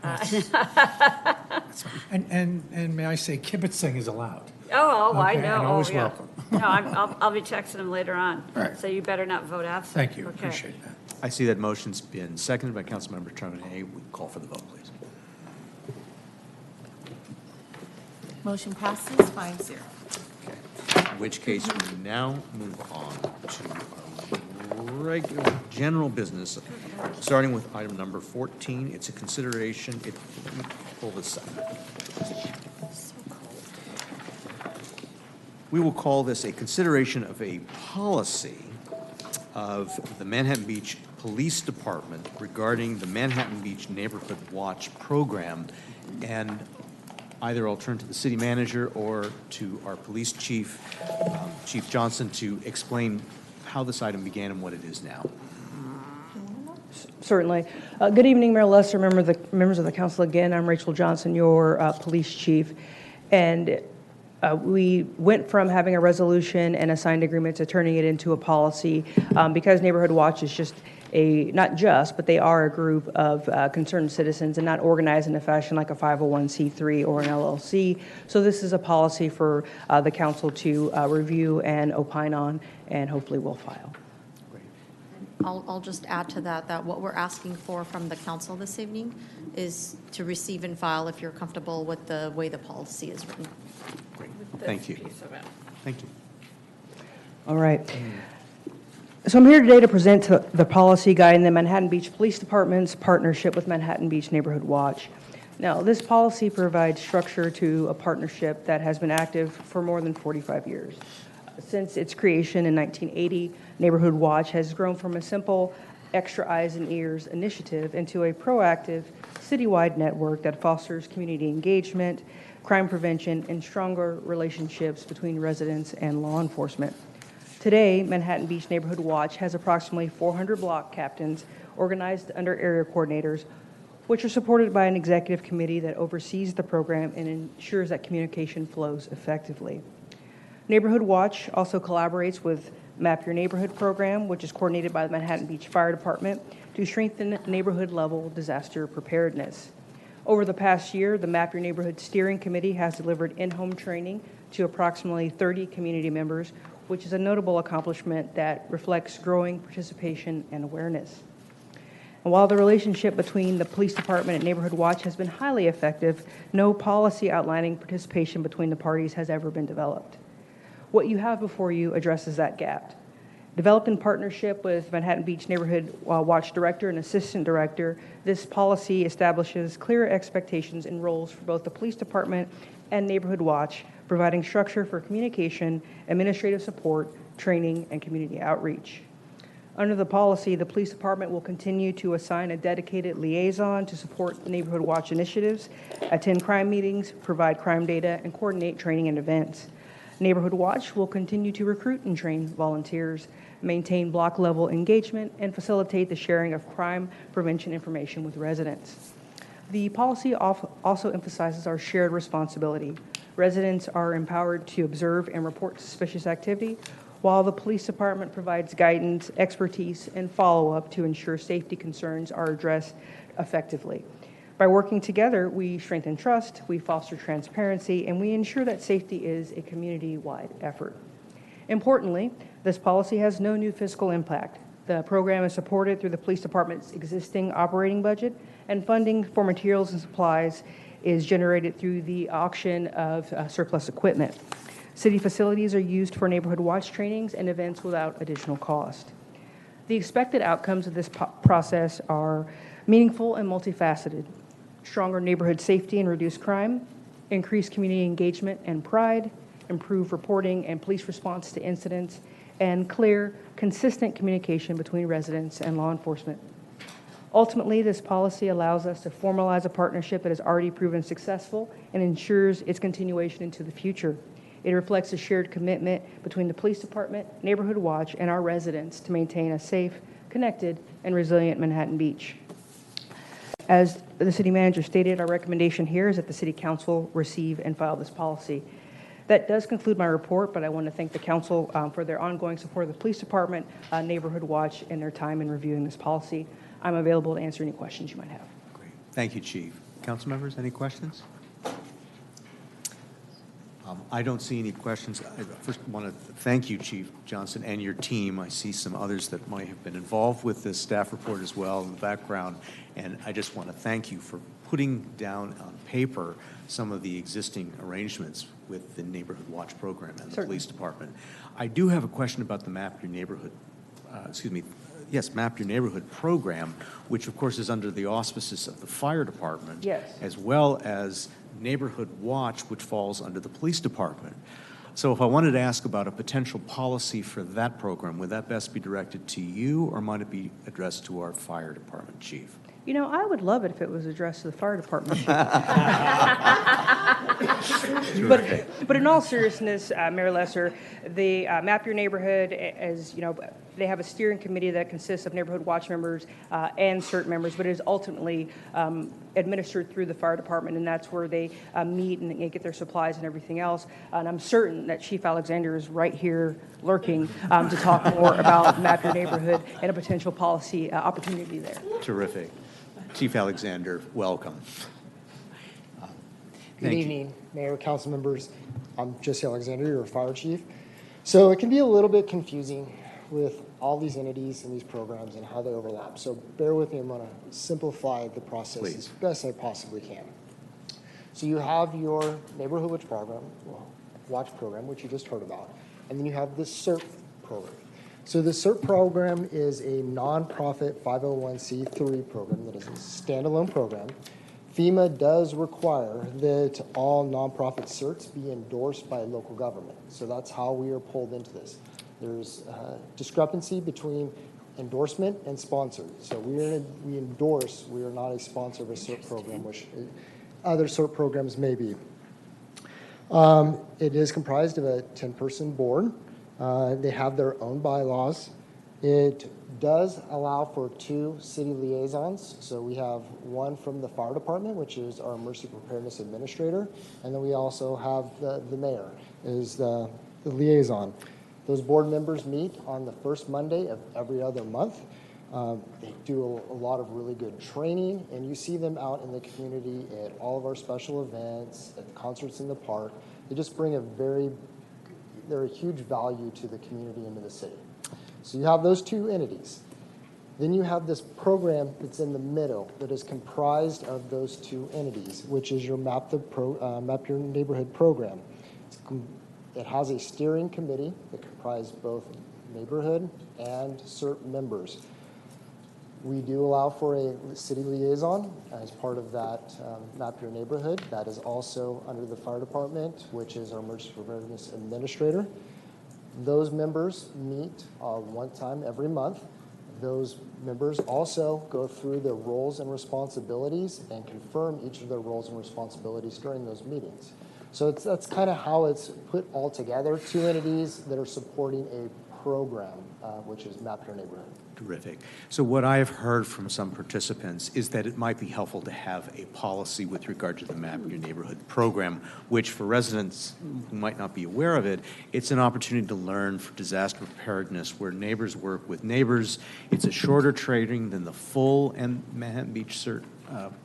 And may I say, kibitzing is allowed. I Okay, know. and always Oh, yeah. welcome. No, I'll be texting him later on. All right. So you better not vote absent. Thank you, Okay. appreciate that. I see that motion's been seconded by Councilmember Tremaine. We call for the vote, please. Motion passes 5-0. In which case, we now move on to our regular general business, starting with item number 14. It's a consideration, let me pull this up. We will call this a consideration of a policy of the Manhattan Beach Police Department regarding the Manhattan Beach Neighborhood Watch program. And either I'll turn to the city manager or to our police chief, Chief Johnson, to explain how this item began and what it is now. Certainly. Good evening, Mayor Lester, members of the council. Again, I'm Rachel Johnson, your police chief. And we went from having a resolution and a signed agreement to turning it into a policy because Neighborhood Watch is just but they are a group of concerned citizens and not organized in a fashion like a 501c3 or an LLC. So this is a policy for the council to review and opine on, and hopefully we'll file. I'll just add to that what we're asking for from the council this evening is to receive and file if you're comfortable with the way the policy is written. Great. Thank you. Thank you. All right. So I'm here today to present the policy guiding the Manhattan Beach Police Department's partnership with Manhattan Beach Neighborhood Watch. Now, this policy provides structure to a partnership that has been active for more than 45 years. Since its creation in 1980, Neighborhood Watch has grown from a simple extra eyes and ears initiative into a proactive citywide network that fosters community engagement, crime prevention, and stronger relationships between residents and law enforcement. Today, Manhattan Beach Neighborhood Watch has approximately 400 block captains organized under area coordinators, which are supported by an executive committee that oversees the program and ensures that communication flows effectively. Neighborhood Watch also collaborates with Map Your Neighborhood program, which is coordinated by the Manhattan Beach Fire Department to strengthen neighborhood-level disaster preparedness. Over the past year, the Map Your Neighborhood Steering Committee has delivered in-home training to approximately 30 community members, which is a notable accomplishment that reflects growing participation and awareness. And while the relationship between the police department and Neighborhood Watch has been highly effective, no policy outlining participation between the parties has ever been developed. What you have before you addresses that gap. Developed in partnership with Manhattan Beach Neighborhood Watch Director and Assistant Director, this policy establishes clear expectations and roles for both the police department and Neighborhood Watch, providing structure for communication, administrative support, training, and community outreach. Under the policy, the police department will continue to assign a dedicated liaison to support Neighborhood Watch initiatives, attend crime meetings, provide crime data, and coordinate training and events. Neighborhood Watch will continue to recruit and train volunteers, maintain block-level engagement, and facilitate the sharing of crime prevention information with residents. The policy also emphasizes our shared responsibility. Residents are empowered to observe and report suspicious activity, while the police department provides guidance, expertise, and follow-up to ensure safety concerns are addressed effectively. By working together, we strengthen trust, we foster transparency, and we ensure that safety is a community-wide effort. Importantly, this policy has no new fiscal impact. The program is supported through the police department's existing operating budget, and funding for materials and supplies is generated through the auction of surplus equipment. City facilities are used for Neighborhood Watch trainings and events without additional cost. The expected outcomes of this process are meaningful and multifaceted: stronger neighborhood safety and reduced crime, increased community engagement and pride, improved reporting and police response to incidents, and clear, consistent communication between residents and law enforcement. Ultimately, this policy allows us to formalize a partnership that has already proven successful and ensures its continuation into the future. It reflects a shared commitment between the police department, Neighborhood Watch, and our residents to maintain a safe, connected, and resilient Manhattan Beach. As the city manager stated, our recommendation here is that the city council receive and file this policy. That does conclude my report, but I want to thank the council for their ongoing support of the police department, Neighborhood Watch, and their time in reviewing this policy. I'm available to answer any questions you might have. Great. Thank you, Chief. Council members, any questions? I don't see any questions. I first want to thank you, Chief Johnson, and your team. I see some others that might have been involved with this staff report as well in the background, and I just want to thank you for putting down on paper some of the existing arrangements with the Neighborhood Watch program and the police department. I do have a question about the Map Your Neighborhood, Map Your Neighborhood program, which of course is under the auspices of the fire department, as well as Neighborhood Watch, which falls under the police department. So if I wanted to ask about a potential policy for that program, would that best be directed to you, or might it be addressed to our fire department chief? You know, I would love it if it was addressed to the fire department. But in all seriousness, Mayor Lesser, the Map Your Neighborhood, as you know, they have a steering committee that consists of Neighborhood Watch members and CERT members, but it is ultimately administered through the fire department, and that's where they meet and get their supplies and everything else. And I'm certain that Chief Alexander is right here lurking to talk more about Map Your Neighborhood and a potential policy opportunity there. Terrific. Chief Alexander, welcome. Good evening, Mayor, council members. I'm Jesse Alexander, your fire chief. So it can be a little bit confusing with all these entities and these programs and how they overlap. So bear with me, I'm going to simplify the process as best I possibly can. So you have your Neighborhood Watch program, which you just heard about, and then you have the CERT program. So the CERT program is a nonprofit 501c3 program that is a standalone program. FEMA does require that all nonprofit CERTs be endorsed by local government. So that's how we are pulled into this. There's a discrepancy between endorsement and sponsored. So we endorse, we are not a sponsor of a CERT program, which other CERT programs may be. It is comprised of a 10-person board. They have their own bylaws. It does allow for 2 city liaisons. So we have one from the fire department, which is our emergency preparedness administrator, and then we also have the mayor is the liaison. Those board members meet on the first Monday of every other month. They do a lot of really good training, and you see them out in the community at all of our special events, at concerts in the park. They just bring they're a huge value to the community and to the city. So you have those 2 entities. Then you have this program that's in the middle that is comprised of those 2 entities, which is your Map Your Neighborhood program. It has a steering committee that comprises both neighborhood and CERT members. We do allow for a city liaison as part of that Map Your Neighborhood. That is also under the fire department, which is our emergency preparedness administrator. Those members meet one time every month. Those members also go through their roles and responsibilities and confirm each of their roles and responsibilities during those meetings. So that's kind of how it's put all together, 2 entities that are supporting a program, which is Map Your Neighborhood. Terrific. So what I have heard from some participants is that it might be helpful to have a policy with regard to the Map Your Neighborhood program, which for residents who might not be aware of it, it's an opportunity to learn for disaster preparedness where neighbors work with neighbors. It's a shorter training than the full Manhattan Beach CERT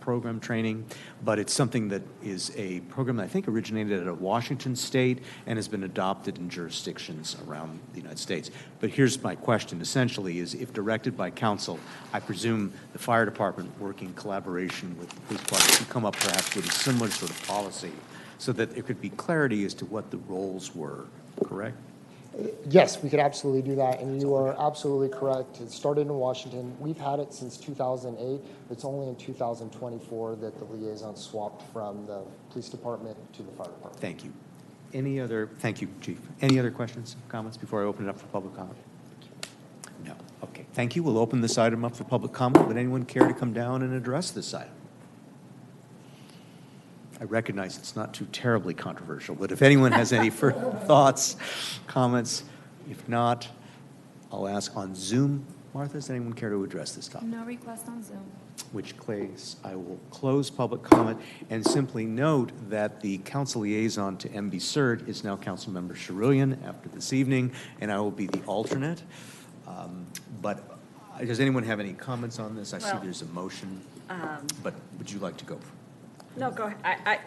program training, but it's something that is a program that I think originated out of Washington State and has been adopted in jurisdictions around the United States. But here's my question, essentially, is if directed by council, I presume the fire department, working in collaboration with the police department, could come up perhaps with a similar sort of policy so that there could be clarity as to what the roles were, correct? Yes, we could absolutely do that, and you are absolutely correct. It started in Washington. We've had it since 2008. It's only in 2024 that the liaison swapped from the police department to the fire department. Thank you. Thank you, Chief. Any other questions, comments before I open it up for public comment? No. Okay. Thank you. We'll open this item up for public comment. Would anyone care to come down and address this item? I recognize it's not too terribly controversial, but if anyone has any further thoughts, comments, if not, I'll ask on Zoom. Martha, does anyone care to address this topic? No request on Zoom. Which case I will close public comment and simply note that the council liaison to MB-CERT is now Councilmember Sherrillian after this evening, and I will be the alternate. But does anyone have any comments on this? I see there's a motion, but would you like to go? No, go ahead.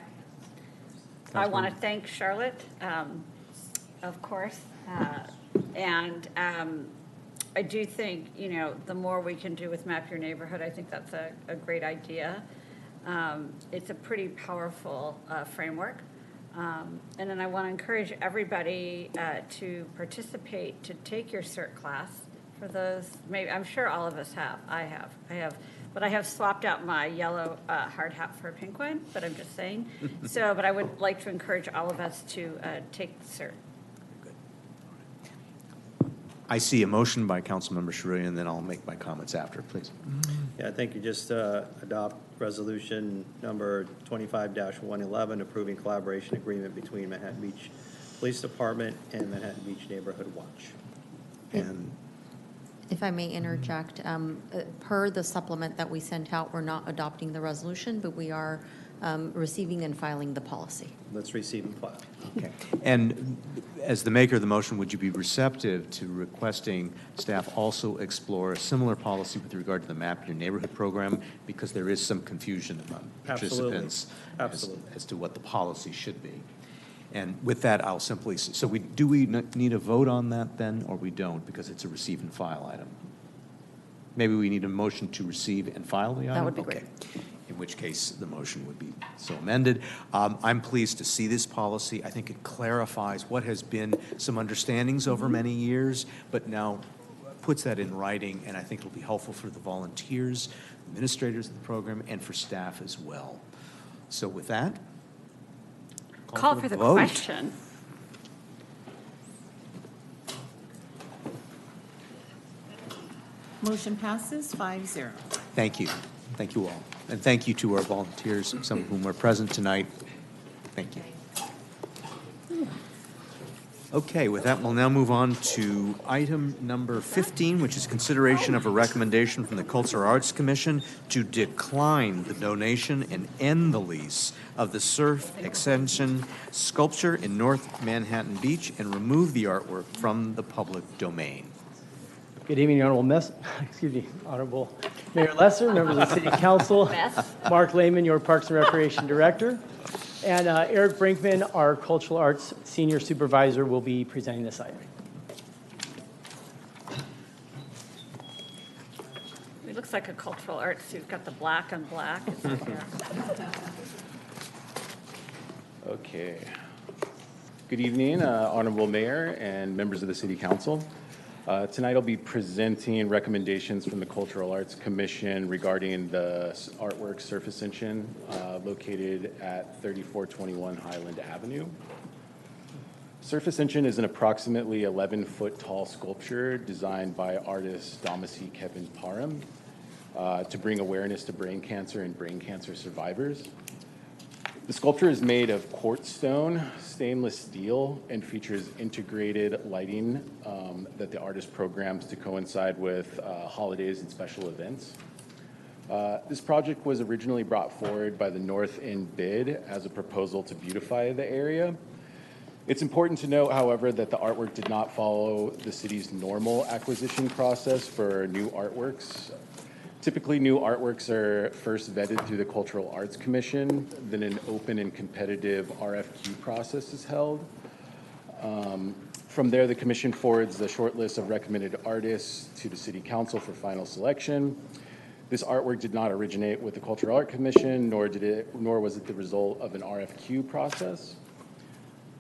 I want to thank Charlotte, of course, and I do think, you know, the more we can do with Map Your Neighborhood, I think that's a great idea. It's a pretty powerful framework. And then I want to encourage everybody to participate, to take your CERT class. For those, maybe, I'm sure all of us have. I have. But I have swapped out my yellow hard hat for a pink one, but I'm just saying. But I would like to encourage all of us to take CERT. I see a motion by Councilmember Sherrillian, and then I'll make my comments after, please. Yeah, I think you just adopt resolution number 25-111, approving collaboration agreement between Manhattan Beach Police Department and Manhattan Beach Neighborhood Watch. And If I may interject, per the supplement that we sent out, we're not adopting the resolution, but we are receiving and filing the policy. Let's receive and file. Okay. And as the maker of the motion, would you be receptive to requesting staff also explore a similar policy with regard to the Map Your Neighborhood program? Because there is some confusion among participants as to what the policy should be. And with that, I'll simply, so do we need a vote on that then, or we don't, because it's a receive and file item? Maybe we need a motion to receive and file the item? That would be great. In which case the motion would be so amended. I'm pleased to see this policy. I think it clarifies what has been some understandings over many years, but now puts that in writing, and I think it'll be helpful for the volunteers, administrators of the program, and for staff as well. So with that, Call for the vote. question. Motion passes 5-0. Thank you. Thank you all. And thank you to our volunteers, some of whom are present tonight. Thank you. Okay, with that, we'll now move on to item number 15, which is consideration of a recommendation from the Cultural Arts Commission to decline the donation and end the lease of the Surf Ascension sculpture in North Manhattan Beach and remove the artwork from the public domain. Good evening, Honorable Mayor Lesser, members of the City Council, Mark Lehman, your Parks and Recreation Director, and Eric Brinkman, our Cultural Arts Senior Supervisor, will be presenting this item. It looks like a cultural arts suit. Got the black on black. Okay. Good evening, Honorable Mayor and members of the City Council. Tonight I'll be presenting recommendations from the Cultural Arts Commission regarding the artwork Surf Ascension located at 3421 Highland Avenue. Surf Ascension is an approximately 11-foot tall sculpture designed by artist Damasi Kevin Parham to bring awareness to brain cancer and brain cancer survivors. The sculpture is made of quartz stone, stainless steel, and features integrated lighting that the artist programs to coincide with holidays and special events. This project was originally brought forward by the North End bid as a proposal to beautify the area. It's important to note, however, that the artwork did not follow the city's normal acquisition process for new artworks. Typically, new artworks are first vetted through the Cultural Arts Commission, then an open and competitive RFQ process is held. From there, the commission forwards the short list of recommended artists to the City Council for final selection. This artwork did not originate with the Cultural Art Commission, nor was it the result of an RFQ process.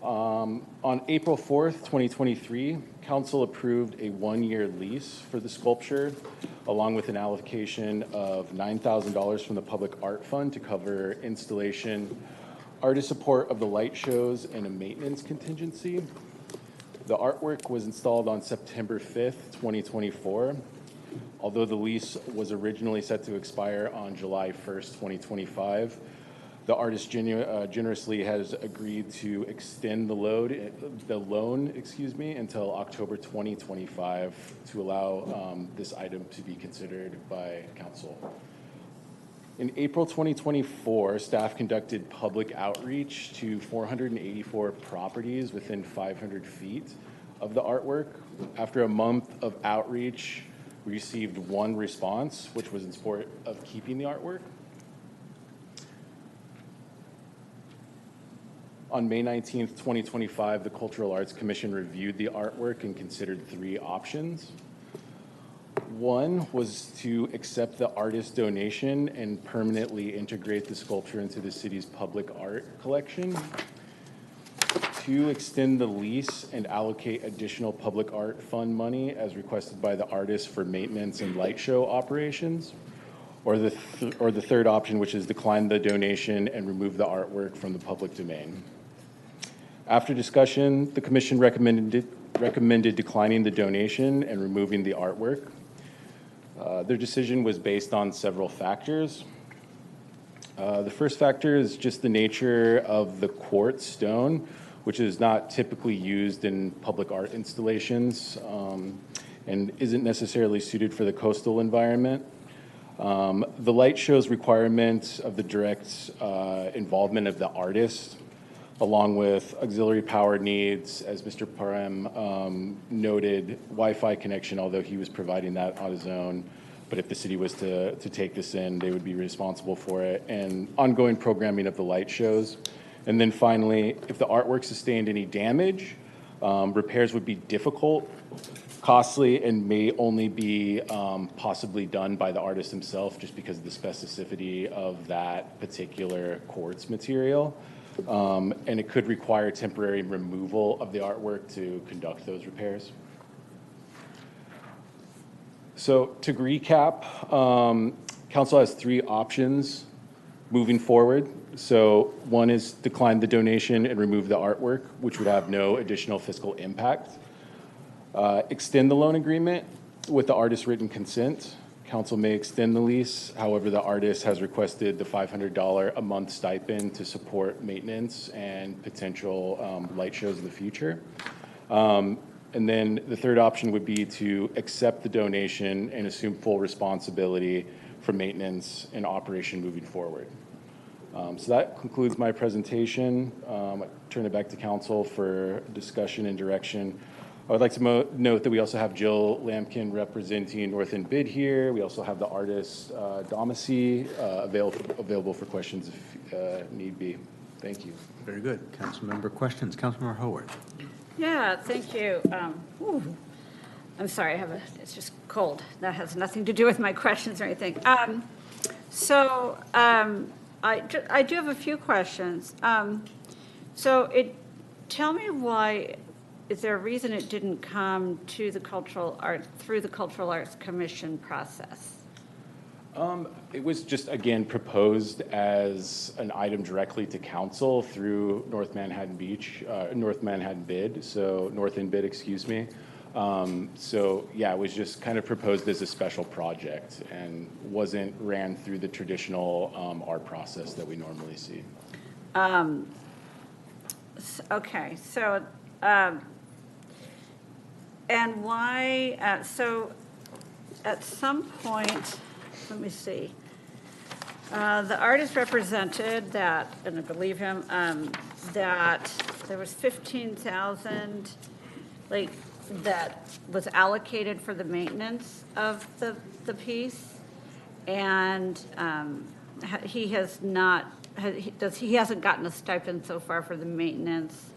On April 4th, 2023, Council approved a one-year lease for the sculpture, along with an allocation of $9,000 from the Public Art Fund to cover installation, artist support of the light shows, and a maintenance contingency. The artwork was installed on September 5th, 2024. Although the lease was originally set to expire on July 1st, 2025, the artist generously has agreed to extend the loan, until October 2025 to allow this item to be considered by council. In April 2024, staff conducted public outreach to 484 properties within 500 feet of the artwork. After a month of outreach, we received one response, which was in support of keeping the artwork. On May 19th, 2025, the Cultural Arts Commission reviewed the artwork and considered 3 options. One was to accept the artist donation and permanently integrate the sculpture into the city's public art collection. 2, extend the lease and allocate additional public art fund money as requested by the artist for maintenance and light show operations. Or the third option, which is decline the donation and remove the artwork from the public domain. After discussion, the commission recommended declining the donation and removing the artwork. Their decision was based on several factors. The first factor is just the nature of the quartz stone, which is not typically used in public art installations and isn't necessarily suited for the coastal environment. The light show's requirement of the direct involvement of the artist, along with auxiliary power needs, as Mr. Parham noted, Wi-Fi connection, although he was providing that on his own. But if the city was to take this in, they would be responsible for it, and ongoing programming of the light shows. And then finally, if the artwork sustained any damage, repairs would be difficult, costly, and may only be possibly done by the artist himself just because of the specificity of that particular quartz material. And it could require temporary removal of the artwork to conduct those repairs. So to recap, council has 3 options moving forward. So one is decline the donation and remove the artwork, which would have no additional fiscal impact. Extend the loan agreement with the artist's written consent. Council may extend the lease. However, the artist has requested the $500 a month stipend to support maintenance and potential light shows in the future. And then the third option would be to accept the donation and assume full responsibility for maintenance and operation moving forward. So that concludes my presentation. I turn it back to council for discussion and direction. I would like to note that we also have Jill Lampkin representing North End Bid here. We also have the artist, Domacy, available for questions if need be. Thank you. Very good. Councilmember questions. Councilmember Howard. Yeah, thank you. I'm sorry, it's just cold. That has nothing to do with my questions or anything. I do have a few questions. Tell me why, is there a reason it didn't come to the through the Cultural Arts Commission process? It was just, again, proposed as an item directly to council through North Manhattan Bid, so North End Bid, excuse me. Yeah, it was just kind of proposed as a special project and wasn't ran through the traditional art process that we normally see. Okay, and why, so at some point, let me see. The artist represented that, and I believe him, that there was 15,000, that was allocated for the maintenance of the piece, and he hasn't gotten a stipend so far for the maintenance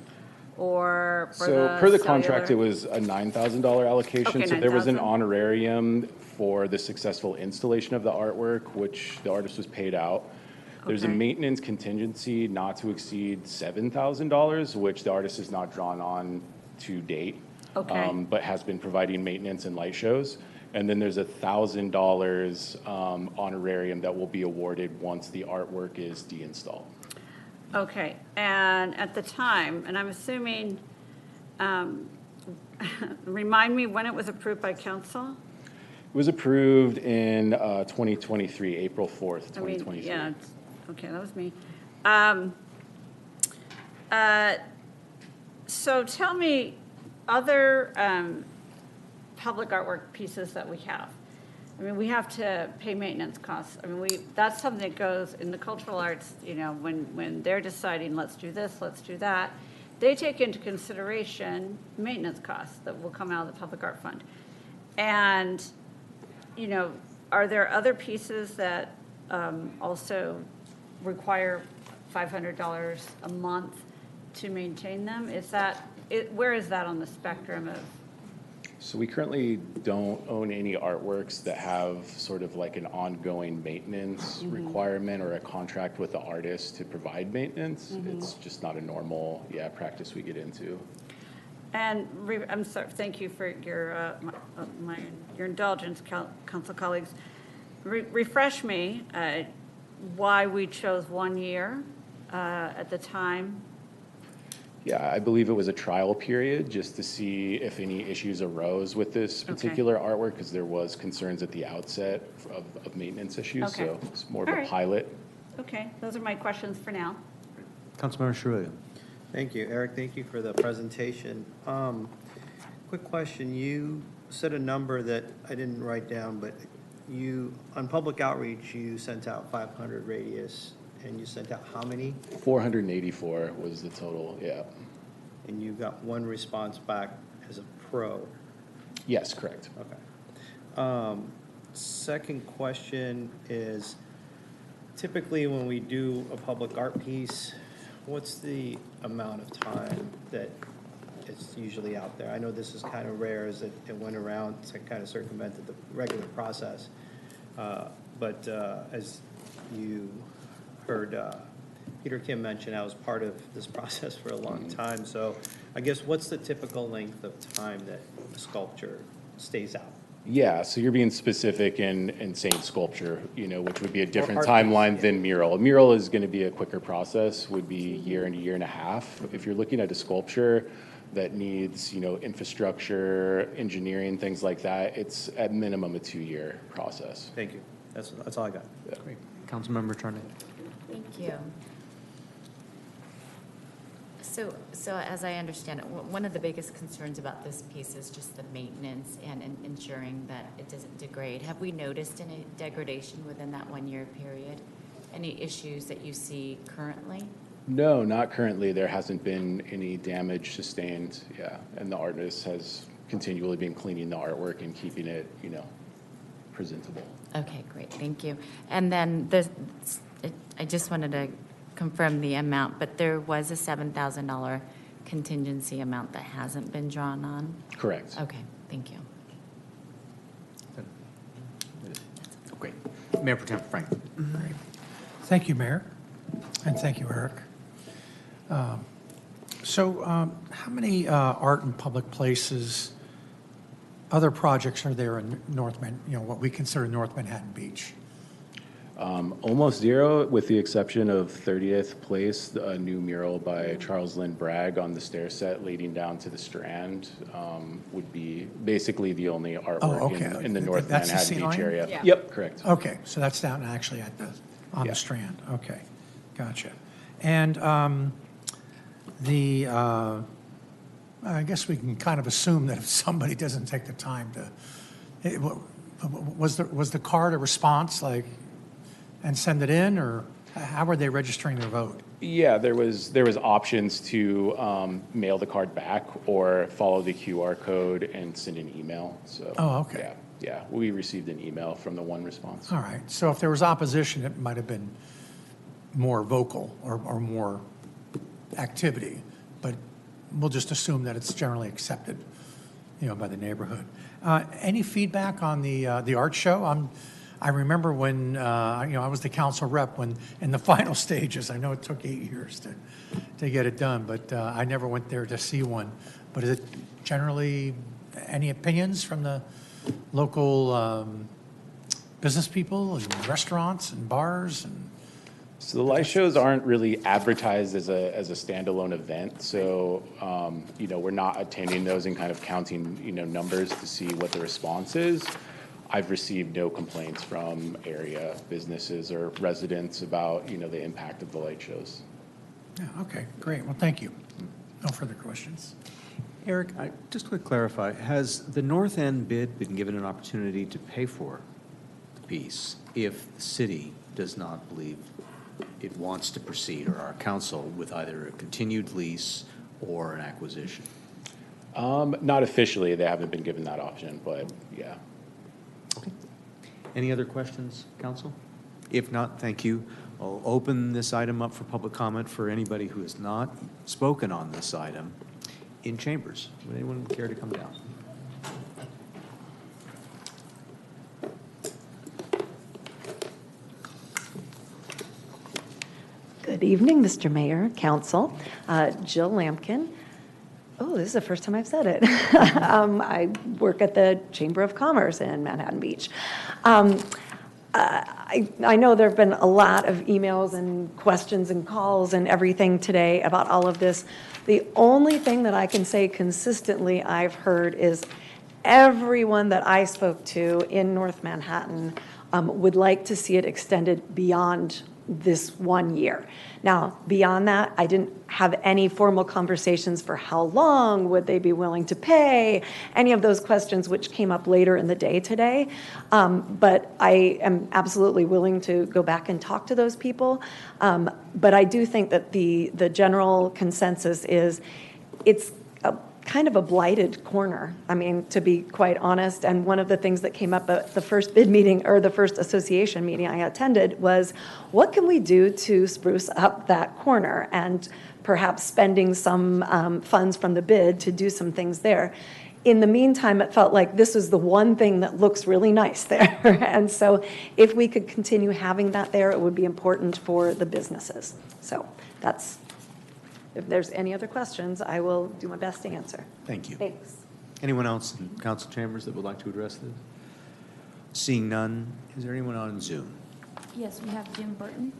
or for so per the contract, it was a $9,000 allocation. Okay, so there was an 9,000. honorarium for the successful installation of the artwork, which the artist was paid out. There's a maintenance contingency not to exceed $7,000, which the artist has not drawn on to date, but has been providing maintenance and light shows. And then there's $1,000 honorarium that will be awarded once the artwork is deinstalled. Okay, and at the time, and I'm assuming, remind me when it was approved by council? It was approved in 2023, April 4th, 2023. Yeah, okay, that was me. So tell me other public artwork pieces that we have. I mean, we have to pay maintenance costs. I mean, that's something that goes in the cultural arts, you know, when they're deciding, let's do this, let's do that, they take into consideration maintenance costs that will come out of the public art fund. And, you know, are there other pieces that also require $500 a month to maintain them? Where is that on the spectrum of? So we currently don't own any artworks that have sort of like an ongoing maintenance requirement or a contract with the artist to provide maintenance. It's just not a normal, practice we get into. And I'm sorry, thank you for your your indulgence, council colleagues. Refresh me why we chose 1 year at the time. Yeah, I believe it was a trial period just to see if any issues arose with this particular artwork, because there was concerns at the outset of maintenance issues. So it's more of a pilot. Okay, those are my questions for now. Councilmember Shuria. Thank you, Eric. Thank you for the presentation. Quick question. You said a number that I didn't write down, but on public outreach, you sent out 500 radius, and you sent out how many? 484 was the total, yeah. And you got one response back as a pro? Yes, correct. Okay. Second question is, typically when we do a public art piece, what's the amount of time that it's usually out there? I know this is kind of rare as it went around to kind of circumvented the regular process. But as you heard Peter Kim mention, I was part of this process for a long time. So I guess what's the typical length of time that a sculpture stays out? Yeah, so you're being specific in saying sculpture, you know, which would be a different timeline than mural. A mural is going to be a quicker process, would be a year and a half. If you're looking at a sculpture that needs, you know, infrastructure, engineering, things like that, it's at minimum a 2-year process. Thank you. That's all I got. Yeah. Great. Councilmember Turner. Thank you. So as I understand it, one of the biggest concerns about this piece is just the maintenance and ensuring that it doesn't degrade. Have we noticed any degradation within that 1-year period? Any issues that you see currently? No, not currently. There hasn't been any damage sustained, and the artist has continually been cleaning the artwork and keeping it, you know, presentable. Okay, great, thank you. And then I just wanted to confirm the amount, but there was a $7,000 contingency amount that hasn't been drawn on? Correct. Okay, thank you. Great. Mayor Pro Tem Frank. Great. Thank you, Mayor, and thank you, Eric. How many art and public places, other projects are there in what we consider North Manhattan Beach? Almost zero, with the exception of 30th Place, a new mural by Charles Lynn Bragg on the stair set leading down to the Strand, would be basically the only artwork in the North Manhattan Beach area. Yeah. Yep, correct. Okay, so that's down actually on the Strand. Okay, gotcha. And I guess we can kind of assume that if somebody doesn't take the time was the card a response, like, and send it in, or how are they registering their vote? Yeah, there was options to mail the card back or follow the QR code and send an email. So. Oh, okay. Yeah, we received an email from the one response. All right. So if there was opposition, it might have been more vocal or more activity, but we'll just assume that it's generally accepted, by the neighborhood. Any feedback on the art show? I remember when I was the council rep when in the final stages. I know it took 8 years to get it done, but I never went there to see one. But is it generally any opinions from the local business people and restaurants and bars and? So the light shows aren't really advertised as a standalone event. So, we're not attending those and kind of counting, numbers to see what the response is. I've received no complaints from area businesses or residents about, the impact of the light shows. Yeah, okay, great. Well, thank you. No further questions. Eric, just to clarify, has the North End bid been given an opportunity to pay for the piece if the city does not believe it wants to proceed, or our council, with either a continued lease or an acquisition? Not officially, they haven't been given that option, but yeah. Okay. Any other questions, council? If not, thank you. I'll open this item up for public comment for anybody who has not spoken on this item in chambers. Would anyone care to come down? Good evening, Mr. Mayor, Council. Jill Lampkin. Oh, this is the first time I've said it. I work at the Chamber of Commerce in Manhattan Beach. I know there have been a lot of emails and questions and calls and everything today about all of this. The only thing that I can say consistently I've heard is everyone that I spoke to in North Manhattan would like to see it extended beyond this 1 year. Now, beyond that, I didn't have any formal conversations for how long would they be willing to pay, any of those questions which came up later in the day today. But I am absolutely willing to go back and talk to those people. But I do think that the general consensus is it's kind of a blighted corner, I mean, to be quite honest. And one of the things that came up at the first bid meeting, or the first association meeting I attended, was what can we do to spruce up that corner, and perhaps spending some funds from the bid to do some things there. In the meantime, it felt like this is the one thing that looks really nice there. And so if we could continue having that there, it would be important for the businesses. So that's, if there's any other questions, I will do my best to answer. Thank you. Thanks. Anyone else in council chambers that would like to address this? Seeing none, is there anyone on Zoom? Yes, we have Jim Burton.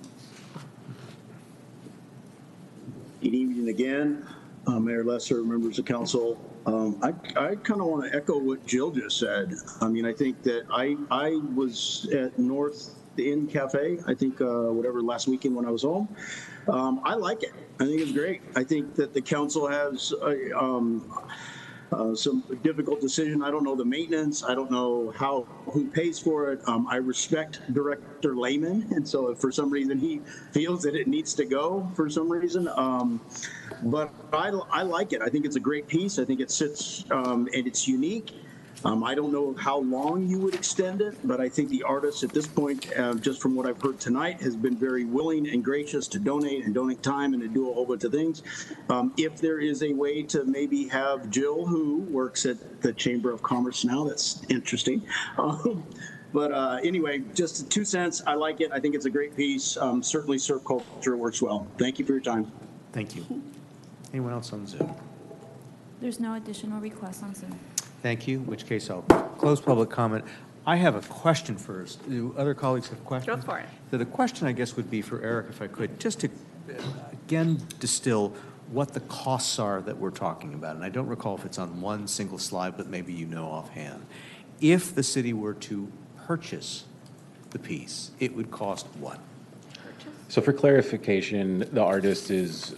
Good evening again, Mayor Lesser, members of council. I kind of want to echo what Jill just said. I mean, I think that I was at North End Cafe, I think whatever, last weekend when I was home. I like it. I think it's great. I think that the council has some difficult decision. I don't know the maintenance. I don't know who pays for it. I respect Director Lehman, and so if for some reason he feels that it needs to go for some reason, but I like it. I think it's a great piece. I think it sits and it's unique. I don't know how long you would extend it, but I think the artist at this point, just from what I've heard tonight, has been very willing and gracious to donate time and to do a whole bunch of things. If there is a way to maybe have Jill, who works at the Chamber of Commerce now, that's interesting. But anyway, just 2 cents. I like it. I think it's a great piece. Certainly serve culture works well. Thank you for your time. Thank you. Anyone else on Zoom? There's no additional requests on Zoom. Thank you, in which case I'll close public comment. I have a question first. Do other colleagues have questions? Go for it. So the question, I guess, would be for Eric, if I could, just to again distill what the costs are that we're talking about. And I don't recall if it's on one single slide, but maybe you know offhand. If the city were to purchase the piece, it would cost what? So for clarification, the artist is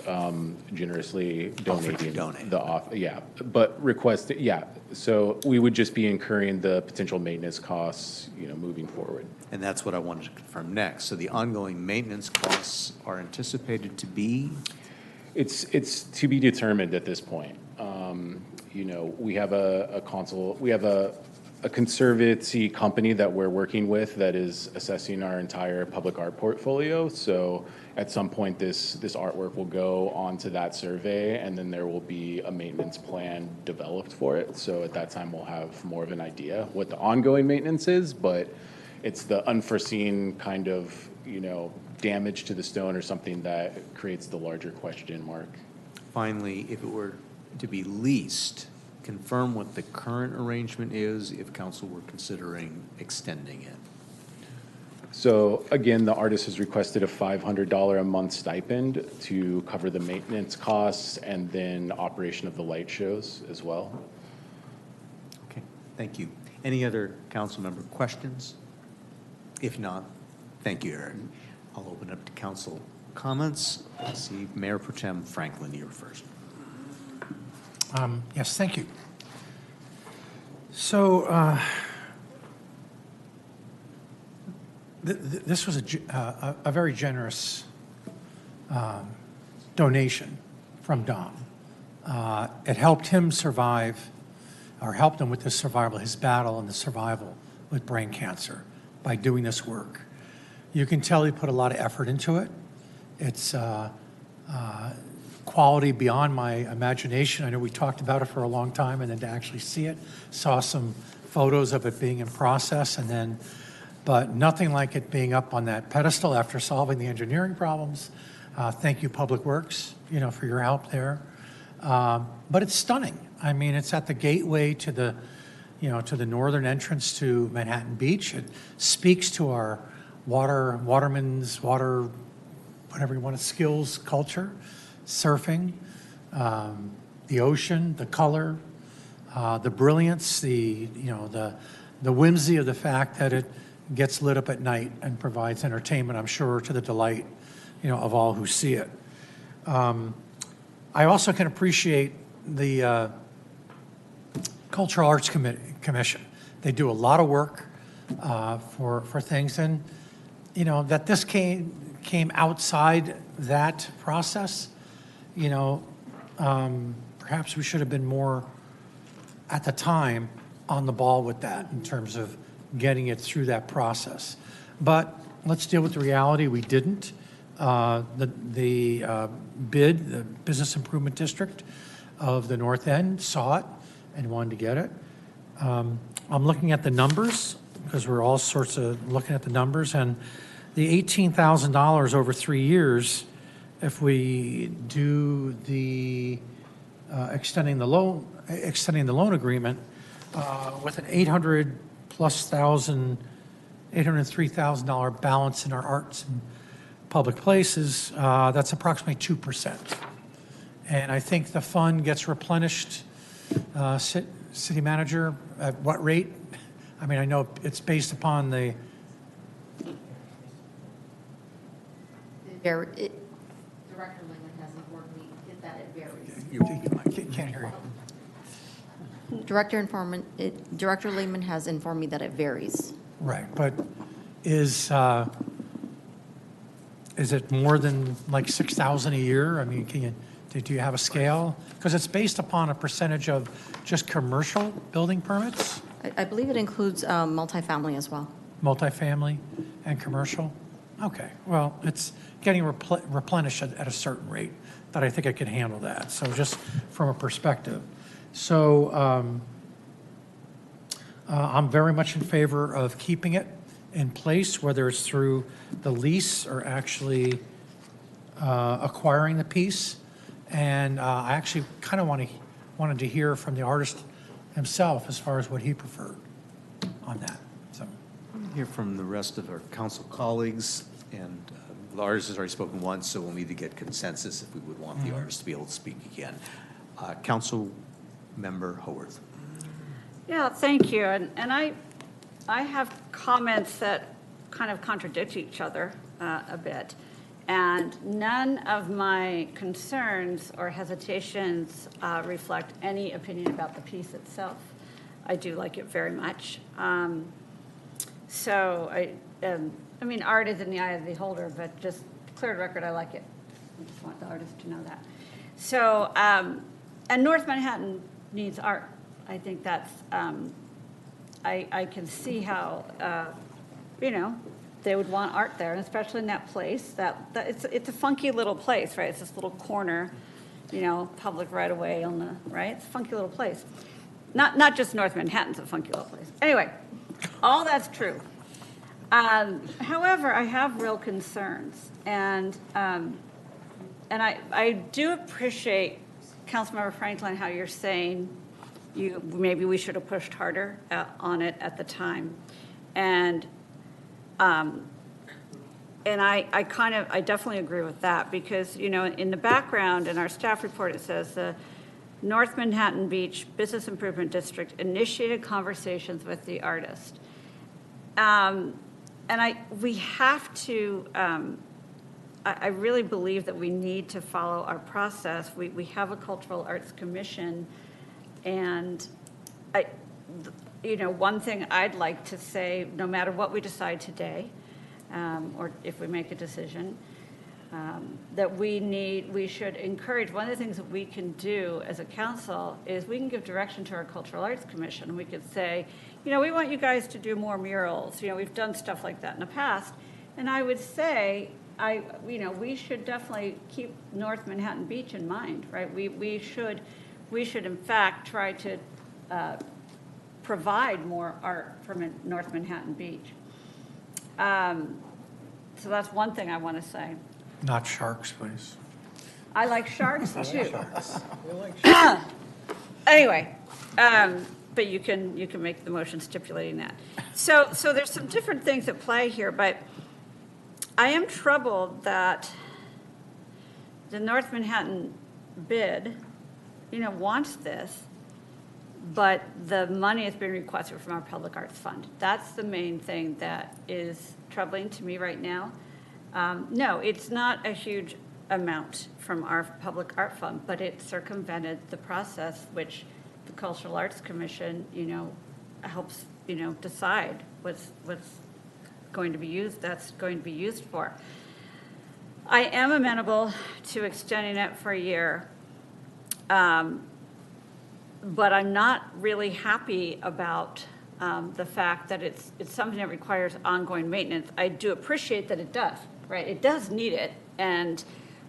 generously donating so we would just be incurring the potential maintenance costs, moving forward. And that's what I wanted to confirm next. So the ongoing maintenance costs are anticipated to be? It's to be determined at this point. We have a conservancy company that we're working with that is assessing our entire public art portfolio. So at some point, this artwork will go onto that survey, and then there will be a maintenance plan developed for it. So at that time, we'll have more of an idea what the ongoing maintenance is, but it's the unforeseen kind of, damage to the stone or something that creates the larger question mark. Finally, if it were to be leased, confirm what the current arrangement is if council were considering extending it. So again, the artist has requested a $500 a month stipend to cover the maintenance costs and then operation of the light shows as well. Okay, thank you. Any other council member questions? If not, thank you, Aaron. I'll open up to council comments. Let's see, Mayor Pro Tem Franklin, you're first. Yes, thank you. So this was a very generous donation from Dom. It helped him survive, or helped him with the survival, his battle and the survival with brain cancer by doing this work. You can tell he put a lot of effort into it. It's quality beyond my imagination. I know we talked about it for a long time, and then to actually see it, saw some photos of it being in process, and then, but nothing like it being up on that pedestal after solving the engineering problems. Thank you, Public Works, for your help there. But it's stunning. I mean, it's at the gateway to the, to the northern entrance to Manhattan Beach. It speaks to our watermen's, whatever you want, skills culture, surfing, the ocean, the color, the brilliance, the whimsy of the fact that it gets lit up at night and provides entertainment, I'm sure, to the delight, of all who see it. I also can appreciate the Cultural Arts Commission. They do a lot of work for things, and that this came outside that process. Perhaps we should have been more at the time on the ball with that in terms of getting it through that process. But let's deal with the reality. We didn't. The bid, the Business Improvement District of the North End saw it and wanted to get it. I'm looking at the numbers because we're all sorts of looking at the numbers, and the $18,000 over 3 years, if we do the extending the loan agreement with an $803,000 balance in our arts and public places, that's approximately 2%. And I think the fund gets replenished, city manager, at what rate? I mean, I know it's based upon the... Director Lehman has informed me that it varies. You can't hear you. Director Lehman has informed me that it varies. Right, but is it more than like 6,000 a year? I mean, do you have a scale? Because it's based upon a percentage of just commercial building permits? I believe it includes multifamily as well. Multifamily and commercial? Okay, well, it's getting replenished at a certain rate, but I think I can handle that. So just from a perspective. So I'm very much in favor of keeping it in place, whether it's through the lease or actually acquiring the piece. And I actually kind of wanted to hear from the artist himself as far as what he preferred on that. So Hear from the rest of our council colleagues, and the artist has already spoken once, so we'll need to get consensus if we would want the artist to be able to speak again. Council Member Haworth. Yeah, thank you. And I have comments that kind of contradict each other a bit. And none of my concerns or hesitations reflect any opinion about the piece itself. I do like it very much. So I mean, art is in the eye of the beholder, but just clear record, I like it. I just want the artist to know that. So, and North Manhattan needs art. I think that's, I can see how, they would want art there, and especially in that place. That it's a funky little place, right? It's this little corner, public right away on the right. It's a funky little place. Not just North Manhattan's a funky little place. Anyway, all that's true. However, I have real concerns, and I do appreciate, Councilmember Franklin, how you're saying maybe we should have pushed harder on it at the time, and I definitely agree with that, because in the background in our staff report it says the North Manhattan Beach Business Improvement District initiated conversations with the artist. And we have to, I really believe that we need to follow our process. We have a Cultural Arts Commission, and one thing I'd like to say, no matter what we decide today, or if we make a decision, that we should encourage, one of the things that we can do as a council is we can give direction to our Cultural Arts Commission, and we could say, we want you guys to do more murals. We've done stuff like that in the past. And I would say, we should definitely keep North Manhattan Beach in mind, right? We should in fact try to provide more art from North Manhattan Beach. So that's one thing I want to say. Not sharks, please. I like sharks too. We like sharks. Anyway, but you can make the motion stipulating that. So there's some different things at play here, but I am troubled that the North Manhattan bid, wants this, but the money has been requested from our Public Arts Fund. That's the main thing that is troubling to me right now. No, it's not a huge amount from our Public Art Fund, but it circumvented the process which the Cultural Arts Commission, helps, decide what's going to be used, that's going to be used for. I am amenable to extending it for a year, but I'm not really happy about the fact that it's something that requires ongoing maintenance. I do appreciate that it does, right? It does need it, and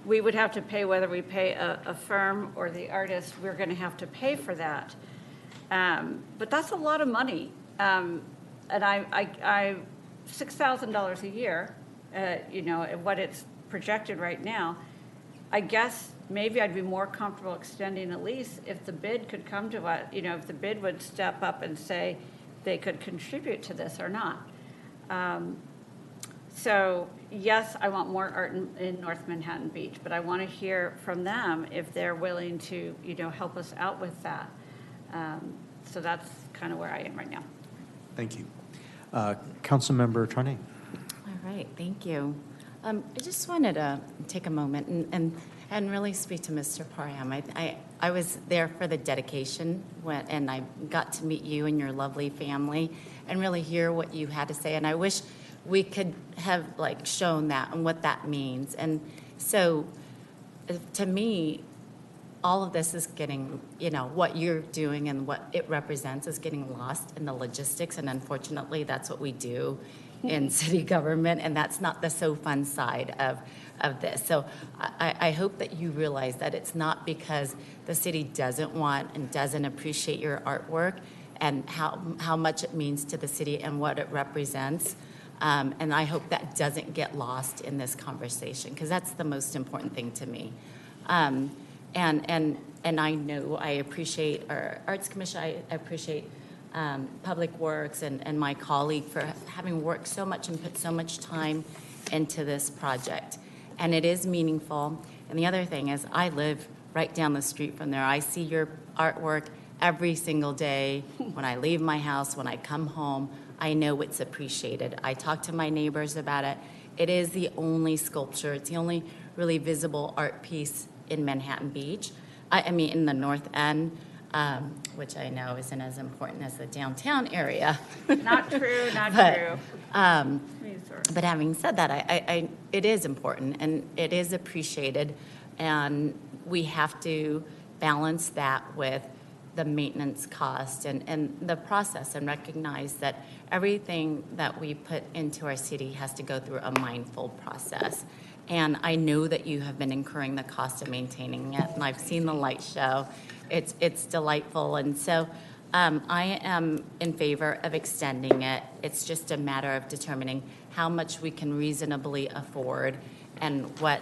we would have to pay, whether we pay a firm or the artist, we're going to have to pay for that. But that's a lot of money, and I $6,000 a year, what it's projected right now. I guess maybe I'd be more comfortable extending a lease if the bid could come to us, if the bid would step up and say they could contribute to this or not. So yes, I want more art in North Manhattan Beach, but I want to hear from them if they're willing to, help us out with that. So that's kind of where I am right now. Thank you. Councilmember Trane. All right, thank you. I just wanted to take a moment and really speak to Mr. Parham. I was there for the dedication and I got to meet you and your lovely family and really hear what you had to say. And I wish we could have shown that and what that means. And so to me, all of this is getting, what you're doing and what it represents is getting lost in the logistics. And unfortunately, that's what we do in city government. And that's not the so fun side of this. So I hope that you realize that it's not because the city doesn't want and doesn't appreciate your artwork and how much it means to the city and what it represents. And I hope that doesn't get lost in this conversation, because that's the most important thing to me. And I know I appreciate our Arts Commission, I appreciate Public Works and my colleague for having worked so much and put so much time into this project. And it is meaningful. And the other thing is I live right down the street from there. I see your artwork every single day. When I leave my house, when I come home, I know it's appreciated. I talk to my neighbors about it. It is the only sculpture. It's the only really visible art piece in Manhattan Beach. I mean, in the North End, which I know isn't as important as the downtown area. Not true, not true. But having said that, it is important and it is appreciated, and we have to balance that with the maintenance cost and the process, and recognize that everything that we put into our city has to go through a mindful process. And I know that you have been incurring the cost of maintaining it, and I've seen the light show. It's delightful, and so I am in favor of extending it. It's just a matter of determining how much we can reasonably afford and what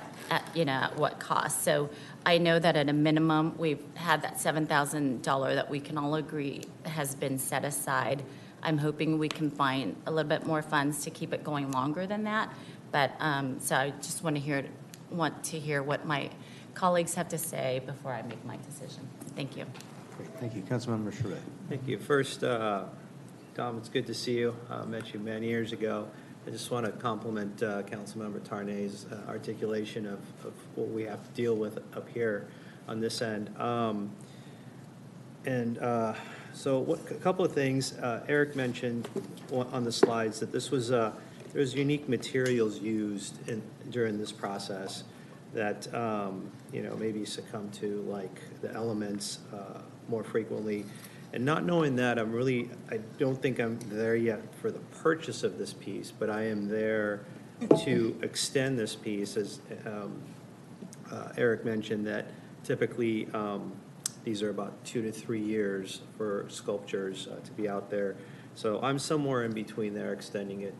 cost. So I know that at a minimum, we've had that $7,000 that we can all agree has been set aside. I'm hoping we can find a little bit more funds to keep it going longer than that. But so I just want to hear what my colleagues have to say before I make my decision. Thank you. Great. Thank you. Councilmember Charette. Thank you. First, Tom, it's good to see you. I met you many years ago. I just want to compliment Councilmember Tarnay's articulation of what we have to deal with up here on this end. So a couple of things. Eric mentioned on the slides that this was there was unique materials used during this process that maybe succumb to like the elements more frequently. And not knowing that, I don't think I'm there yet for the purchase of this piece, but I am there to extend this piece, as Eric mentioned, that typically these are about 2 to 3 years for sculptures to be out there. So I'm somewhere in between there, extending it,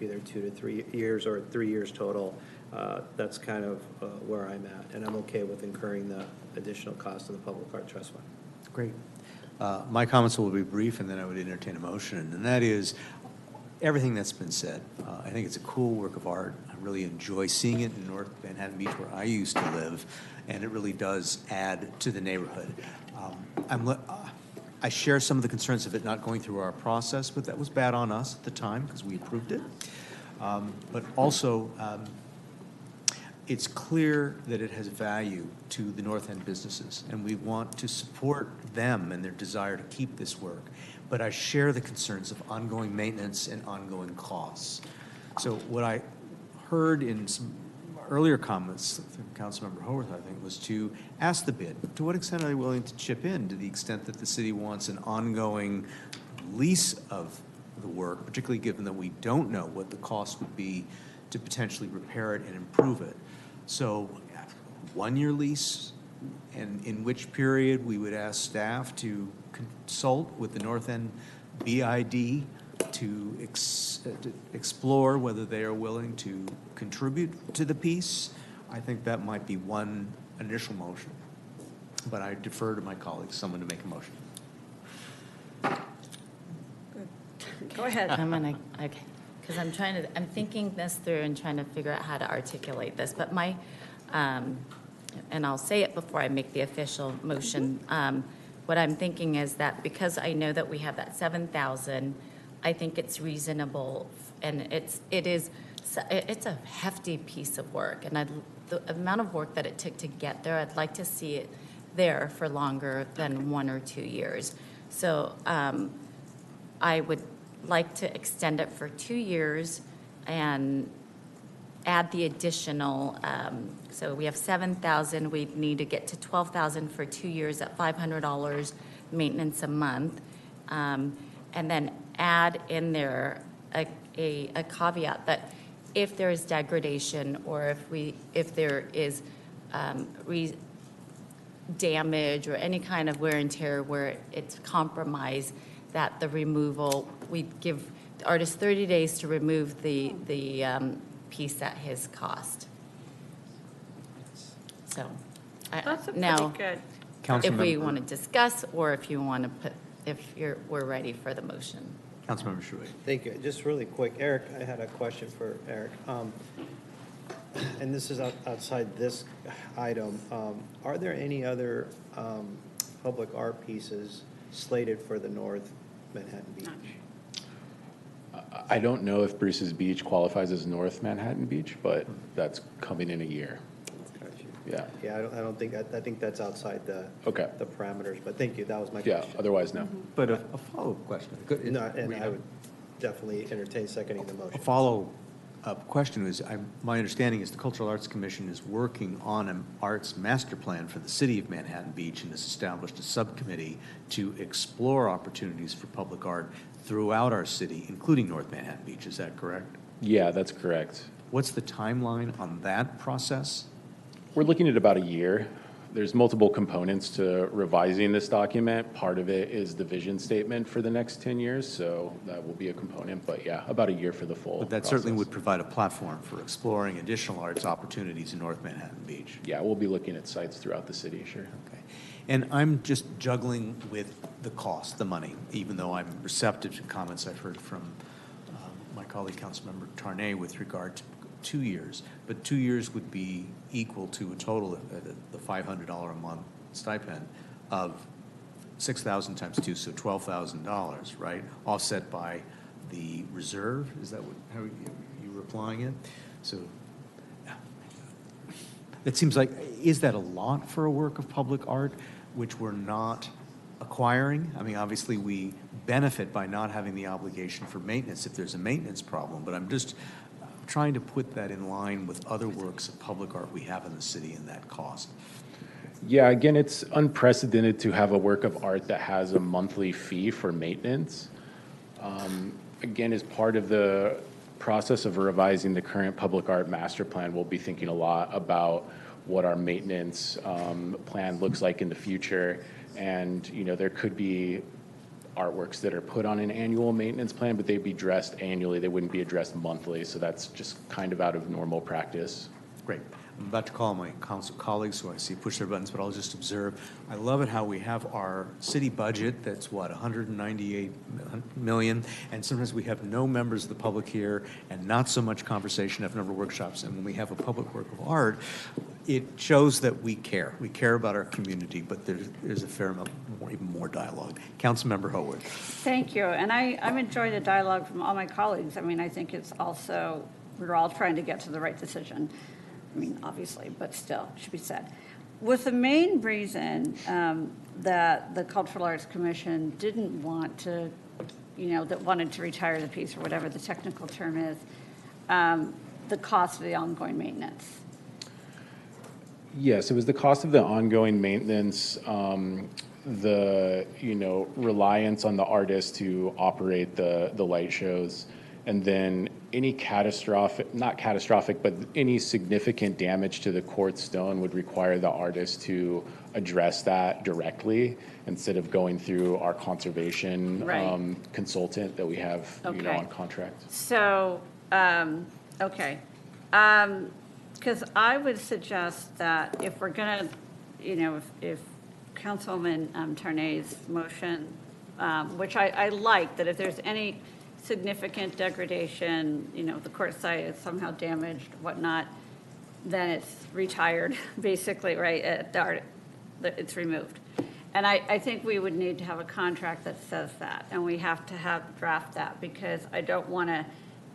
either 2 to 3 years or 3 years total. That's kind of where I'm at, and I'm okay with incurring the additional cost of the Public Art Trust Fund. Great. My comments will be brief, and then I would entertain a motion, and that is everything that's been said. I think it's a cool work of art. I really enjoy seeing it in North Manhattan Beach, where I used to live, and it really does add to the neighborhood. I share some of the concerns of it not going through our process, but that was bad on us at the time because we approved it. But also, it's clear that it has value to the North End businesses, and we want to support them and their desire to keep this work. But I share the concerns of ongoing maintenance and ongoing costs. So what I heard in some earlier comments from Councilmember Howarth, I think, was to ask the bid, to what extent are they willing to chip in, to the extent that the city wants an ongoing lease of the work, particularly given that we don't know what the cost would be to potentially repair it and improve it. So 1-year lease, and in which period we would ask staff to consult with the North End BID to explore whether they are willing to contribute to the piece. I think that might be one initial motion, but I defer to my colleagues, someone to make a motion. Go ahead. Okay. Because I'm thinking this through and trying to figure out how to articulate this. But and I'll say it before I make the official motion. What I'm thinking is that because I know that we have that 7,000, I think it's reasonable, and it's a hefty piece of work, and the amount of work that it took to get there, I'd like to see it there for longer than 1 or 2 years. So I would like to extend it for 2 years and add the additional, so we have 7,000, we need to get to 12,000 for 2 years at $500 maintenance a month, and then add in there a caveat that if there is degradation or if there is damage or any kind of wear and tear where it's compromised, that the removal, we give the artist 30 days to remove the piece at his cost. So That's a now, pretty good. if we want to discuss, or if you want to put, we're ready for the motion. Councilmember Shuey. Thank you. Just really quick, Eric, I had a question for Eric. And this is outside this item. Are there any other public art pieces slated for the North Manhattan Beach? I don't know if Bruce's Beach qualifies as North Manhattan Beach, but that's coming in a year. Yeah. Yeah, I don't think, I think that's outside the parameters, but thank you, that was my Yeah, question. otherwise, no. But a follow-up question. No, and I would definitely entertain seconding the motion. A follow-up question is, my understanding is the Cultural Arts Commission is working on an arts master plan for the city of Manhattan Beach and has established a subcommittee to explore opportunities for public art throughout our city, including North Manhattan Beach. Is that correct? Yeah, that's correct. What's the timeline on that process? We're looking at about a year. There's multiple components to revising this document. Part of it is the vision statement for the next 10 years, so that will be a component. But yeah, about a year for the full But that process. certainly would provide a platform for exploring additional arts opportunities in North Manhattan Beach. Yeah, we'll be looking at sites throughout the city, sure. Okay. And I'm just juggling with the cost, the money, even though I'm receptive to comments I've heard from my colleague, Councilmember Tarnay, with regard to 2 years, but 2 years would be equal to a total of the $500 a month stipend of 6,000 times 2, so $12,000, right? Offset by the reserve. Is that what, how you're applying it? So it seems like, is that a lot for a work of public art, which we're not acquiring? I mean, obviously, we benefit by not having the obligation for maintenance if there's a maintenance problem, but I'm just trying to put that in line with other works of public art we have in the city and that cost. Yeah, again, it's unprecedented to have a work of art that has a monthly fee for maintenance. Again, as part of the process of revising the current public art master plan, we'll be thinking a lot about what our maintenance plan looks like in the future. And, you know, there could be artworks that are put on an annual maintenance plan, but they'd be addressed annually. They wouldn't be addressed monthly. So that's just kind of out of normal practice. Great. I'm about to call my council colleagues, so I see push their buttons, but I'll just observe. I love it how we have our city budget that's, what, 198 million, and sometimes we have no members of the public here and not so much conversation after number of workshops. And when we have a public work of art, it shows that we care. We care about our community, but there's a fair amount more, even more dialogue. Councilmember Howard. Thank you. And I'm enjoying the dialogue from all my colleagues. I mean, I think it's also, we're all trying to get to the right decision. I mean, obviously, but still, it should be said. With the main reason that the Cultural Arts Commission didn't want to, you know, that wanted to retire the piece or whatever the technical term is, the cost of the ongoing maintenance. Yes, it was the cost of the ongoing maintenance, the, you know, reliance on the artist to operate the light shows, and then any catastrophic, not catastrophic, but any significant damage to the quartz stone would require the artist to address that directly instead of going through our conservation consultant that we have, you know, on contract. So, okay. Because I would suggest that if we're going to, you know, if Councilwoman Tarnay's motion, which I like, that if there's any significant degradation, you know, the court site is somehow damaged, whatnot, then it's retired, basically, right? It's removed. And I think we would need to have a contract that says that, and we have to draft that, because I don't want to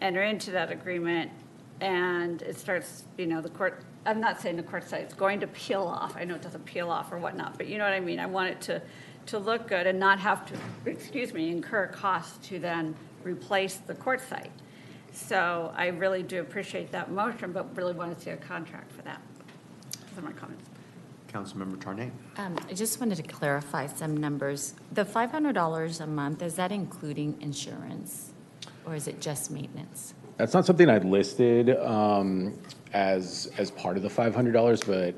enter into that agreement and it starts, you know, the court, I'm not saying the court site is going to peel off. I know it doesn't peel off or whatnot, but you know what I mean? I want it to look good and not have to, incur costs to then replace the court site. So I really do appreciate that motion, but really want to see a contract for that. Those are my comments. Councilmember Tarnay. I just wanted to clarify some numbers. The $500 a month, is that including insurance, or is it just maintenance? That's not something I'd listed as part of the $500, but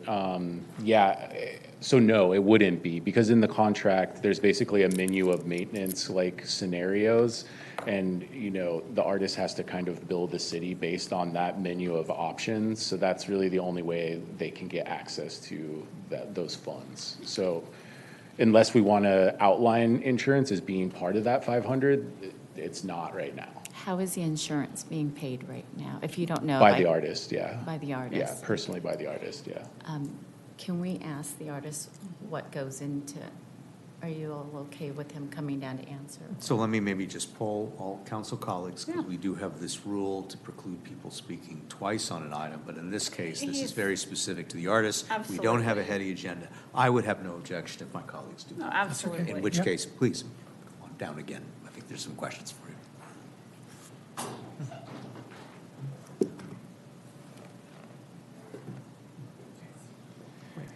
yeah, so no, it wouldn't be, because in the contract, there's basically a menu of maintenance like scenarios, and you know, the artist has to kind of build the city based on that menu of options. So that's really the only way they can get access to those funds. So unless we want to outline insurance as being part of that 500, it's not right now. How is the insurance being paid right now? If you don't know. By the artist, yeah. By the artist? Yeah, personally by the artist, yeah. Can we ask the artist what goes into, are you all okay with him coming down to answer? So let me maybe just poll all council colleagues, because we do have this rule to preclude people speaking twice on an item, but in this case, this is very specific to the artist. Absolutely. We don't have a heady agenda. I would have no objection if my colleagues do. No, absolutely. In which case, please, come on down again. I think there's some questions for you.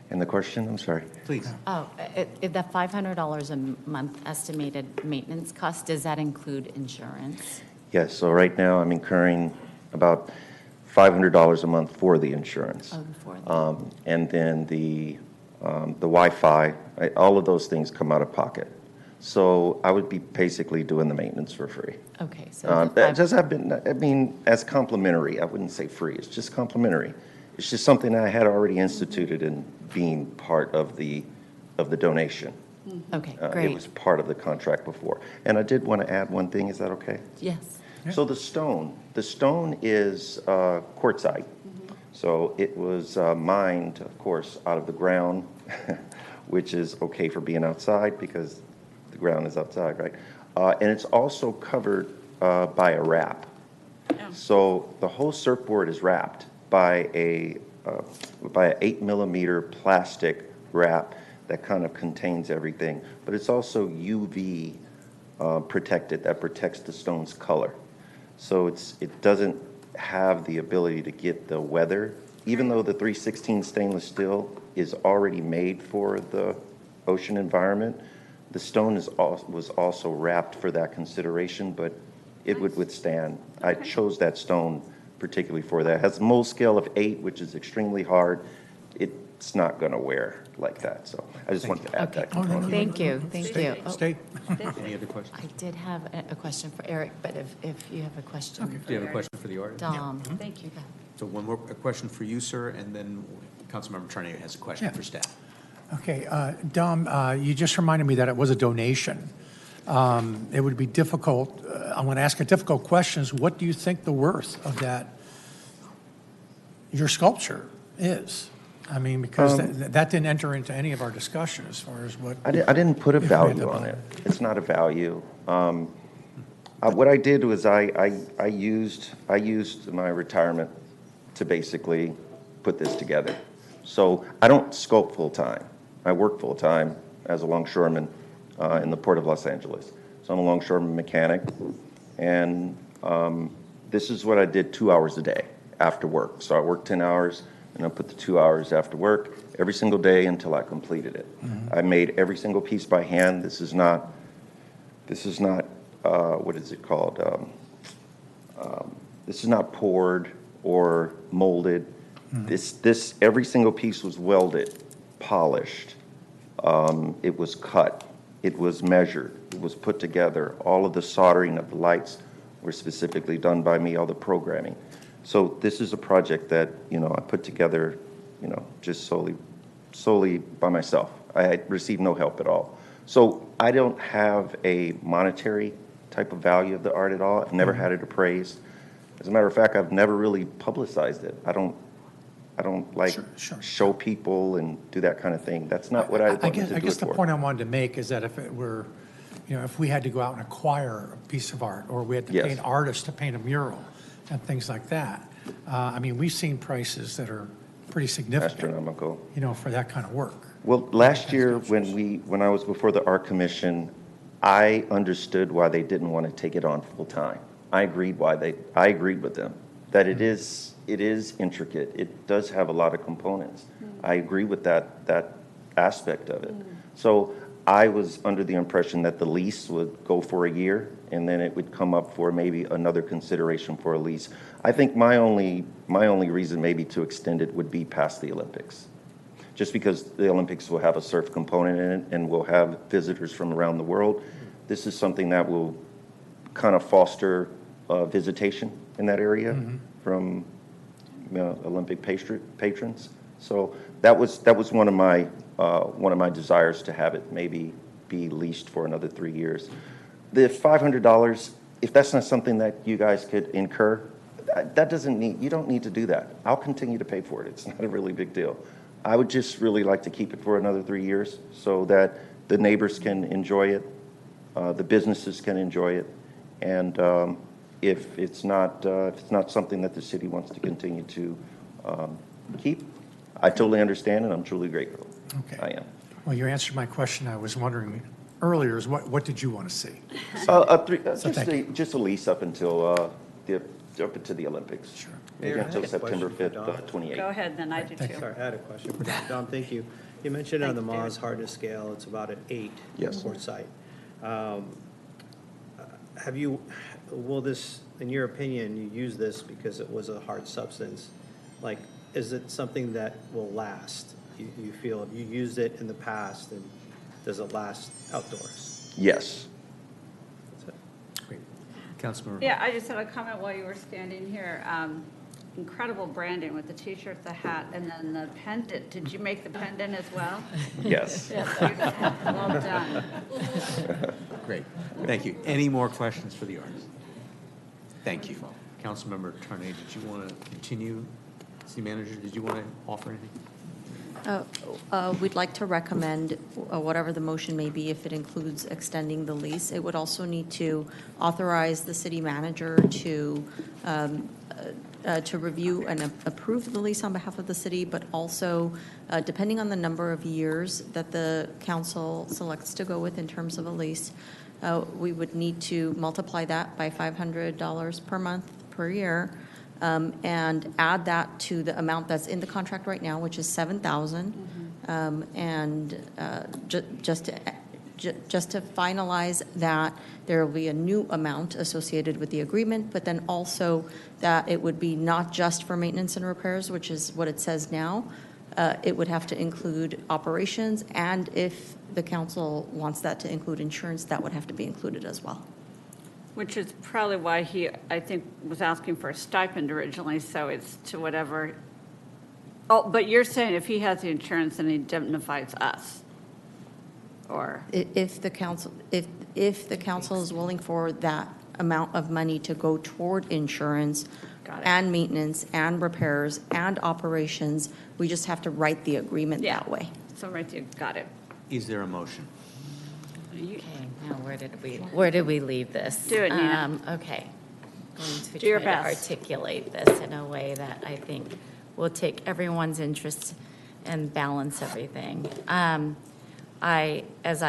And the question, I'm sorry. Please. Oh, if the $500 a month estimated maintenance cost, does that include insurance? Yes, so right now I'm incurring about $500 a month for the insurance. Oh, for that. And then the Wi-Fi, all of those things come out of pocket. So I would be basically doing the maintenance for free. Okay, so as complimentary. I wouldn't say free. It's just complimentary. It's just something I had already instituted in being part of the donation. Okay, great. It was part of the contract before. And I did want to add one thing. Is that okay? Yes. So the stone is quartzite. So it was mined, of course, out of the ground, which is okay for being outside because the ground is outside, right? And it's also covered by a wrap. So the whole surfboard is wrapped by a 8mm plastic wrap that kind of contains everything, but it's also UV protected, that protects the stone's color. So it doesn't have the ability to get the weather, even though the 316 stainless steel is already made for the ocean environment. The stone was also wrapped for that consideration, but it would withstand. I chose that stone particularly for that. It has a mold scale of 8, which is extremely hard. It's not going to wear like that. So I just wanted to add that component. Thank you, thank you. Stay. Any other questions? I did have a question for Eric, but if you have a question. Okay. Do you have a question for the audience? Dom, Yeah. thank you. So one more question for you, sir, and then Councilmember Charnier has a question for staff. Okay, Dom, you just reminded me that it was a donation. It would be difficult, I'm going to ask a difficult question, is what do you think the worth of your sculpture is? I mean, because that didn't enter into any of our discussion as far as what... I didn't put a value on it. It's not a value. What I did was I used my retirement to basically put this together. So I don't sculpt full-time. I work full-time as a longshoreman in the Port of Los Angeles. So I'm a longshoreman mechanic, and this is what I did 2 hours a day after work. So I worked 10 hours, and I put the 2 hours after work every single day until I completed it. I made every single piece by hand. This is not what is it called? This is not poured or molded. This every single piece was welded, polished. It was cut. It was measured. It was put together. All of the soldering of the lights were specifically done by me, all the programming. So this is a project that, I put together, just solely by myself. I received no help at all. So I don't have a monetary type of value of the art at all. I've never had it appraised. As a matter of fact, I've never really publicized it. I don't like show people and do that kind of thing. That's not what I wanted to do it for. I guess the point I wanted to make is that if it were, if we had to go out and acquire a piece of art, or we had to pay an artist to paint a mural and things like that, I mean, we've seen prices that are pretty significant. Astronomical. For that kind of work. Well, last year when I was before the Art Commission, I understood why they didn't want to take it on full time. I agreed with them that it is intricate. It does have a lot of components. I agree with that aspect of it. So I was under the impression that the lease would go for a year, and then it would come up for maybe another consideration for a lease. I think my only reason maybe to extend it would be past the Olympics, just because the Olympics will have a surf component in it, and we'll have visitors from around the world. This is something that will kind of foster visitation in that area from Olympic patrons. So that was one of my desires, to have it maybe be leased for another 3 years. The $500, if that's not something that you guys could incur, you don't need to do that. I'll continue to pay for it. It's not a really big deal. I would just really like to keep it for another 3 years so that the neighbors can enjoy it, the businesses can enjoy it, and if it's not something that the city wants to continue to keep, I totally understand, and I'm truly grateful. Okay. I am. Well, you answered my question. I was wondering earlier is what did you want to see? Just a lease up until the Olympics. Sure. Maybe until September 5th, 28th. Go ahead, then I do too. Sorry, I had a question for Don. Don, thank you. You mentioned on the Moz hardness scale, it's about an 8 quartzite. Will this, in your opinion, you use this because it was a hard substance, like, is it something that will last? You feel, if you used it in the past, and does it last outdoors? Yes. Great. Councilmember. Yeah, I just have a comment while you were standing here. Incredible branding with the T-shirt, the hat, and then the pendant. Did you make the pendant as well? Yes. Well done. Great. Thank you. Any more questions for the artist? Thank you. Councilmember Tarnay, did you want to continue? City Manager, did you want to offer anything? We'd like to recommend whatever the motion may be, if it includes extending the lease. It would also need to authorize the city manager to review and approve the lease on behalf of the city, but also, depending on the number of years that the council selects to go with in terms of a lease, we would need to multiply that by $500 per month per year, and add that to the amount that's in the contract right now, which is $7,000, and just to finalize that, there will be a new amount associated with the agreement, but then also that it would be not just for maintenance and repairs, which is what it says now. It would have to include operations, and if the council wants that to include insurance, that would have to be included as well. Which is probably why he, I think, was asking for a stipend originally, so it's to whatever. Oh, but you're saying if he has the insurance, then he indemnifies us, or? If the council is willing for that amount of money to go toward insurance and maintenance and repairs and operations, we just have to write the agreement that way. So right there, got it. Is there a motion? Okay, now where did we leave this? Do it, Nina. Okay. Going to Do your try to best. will take everyone's interest and balance everything. I was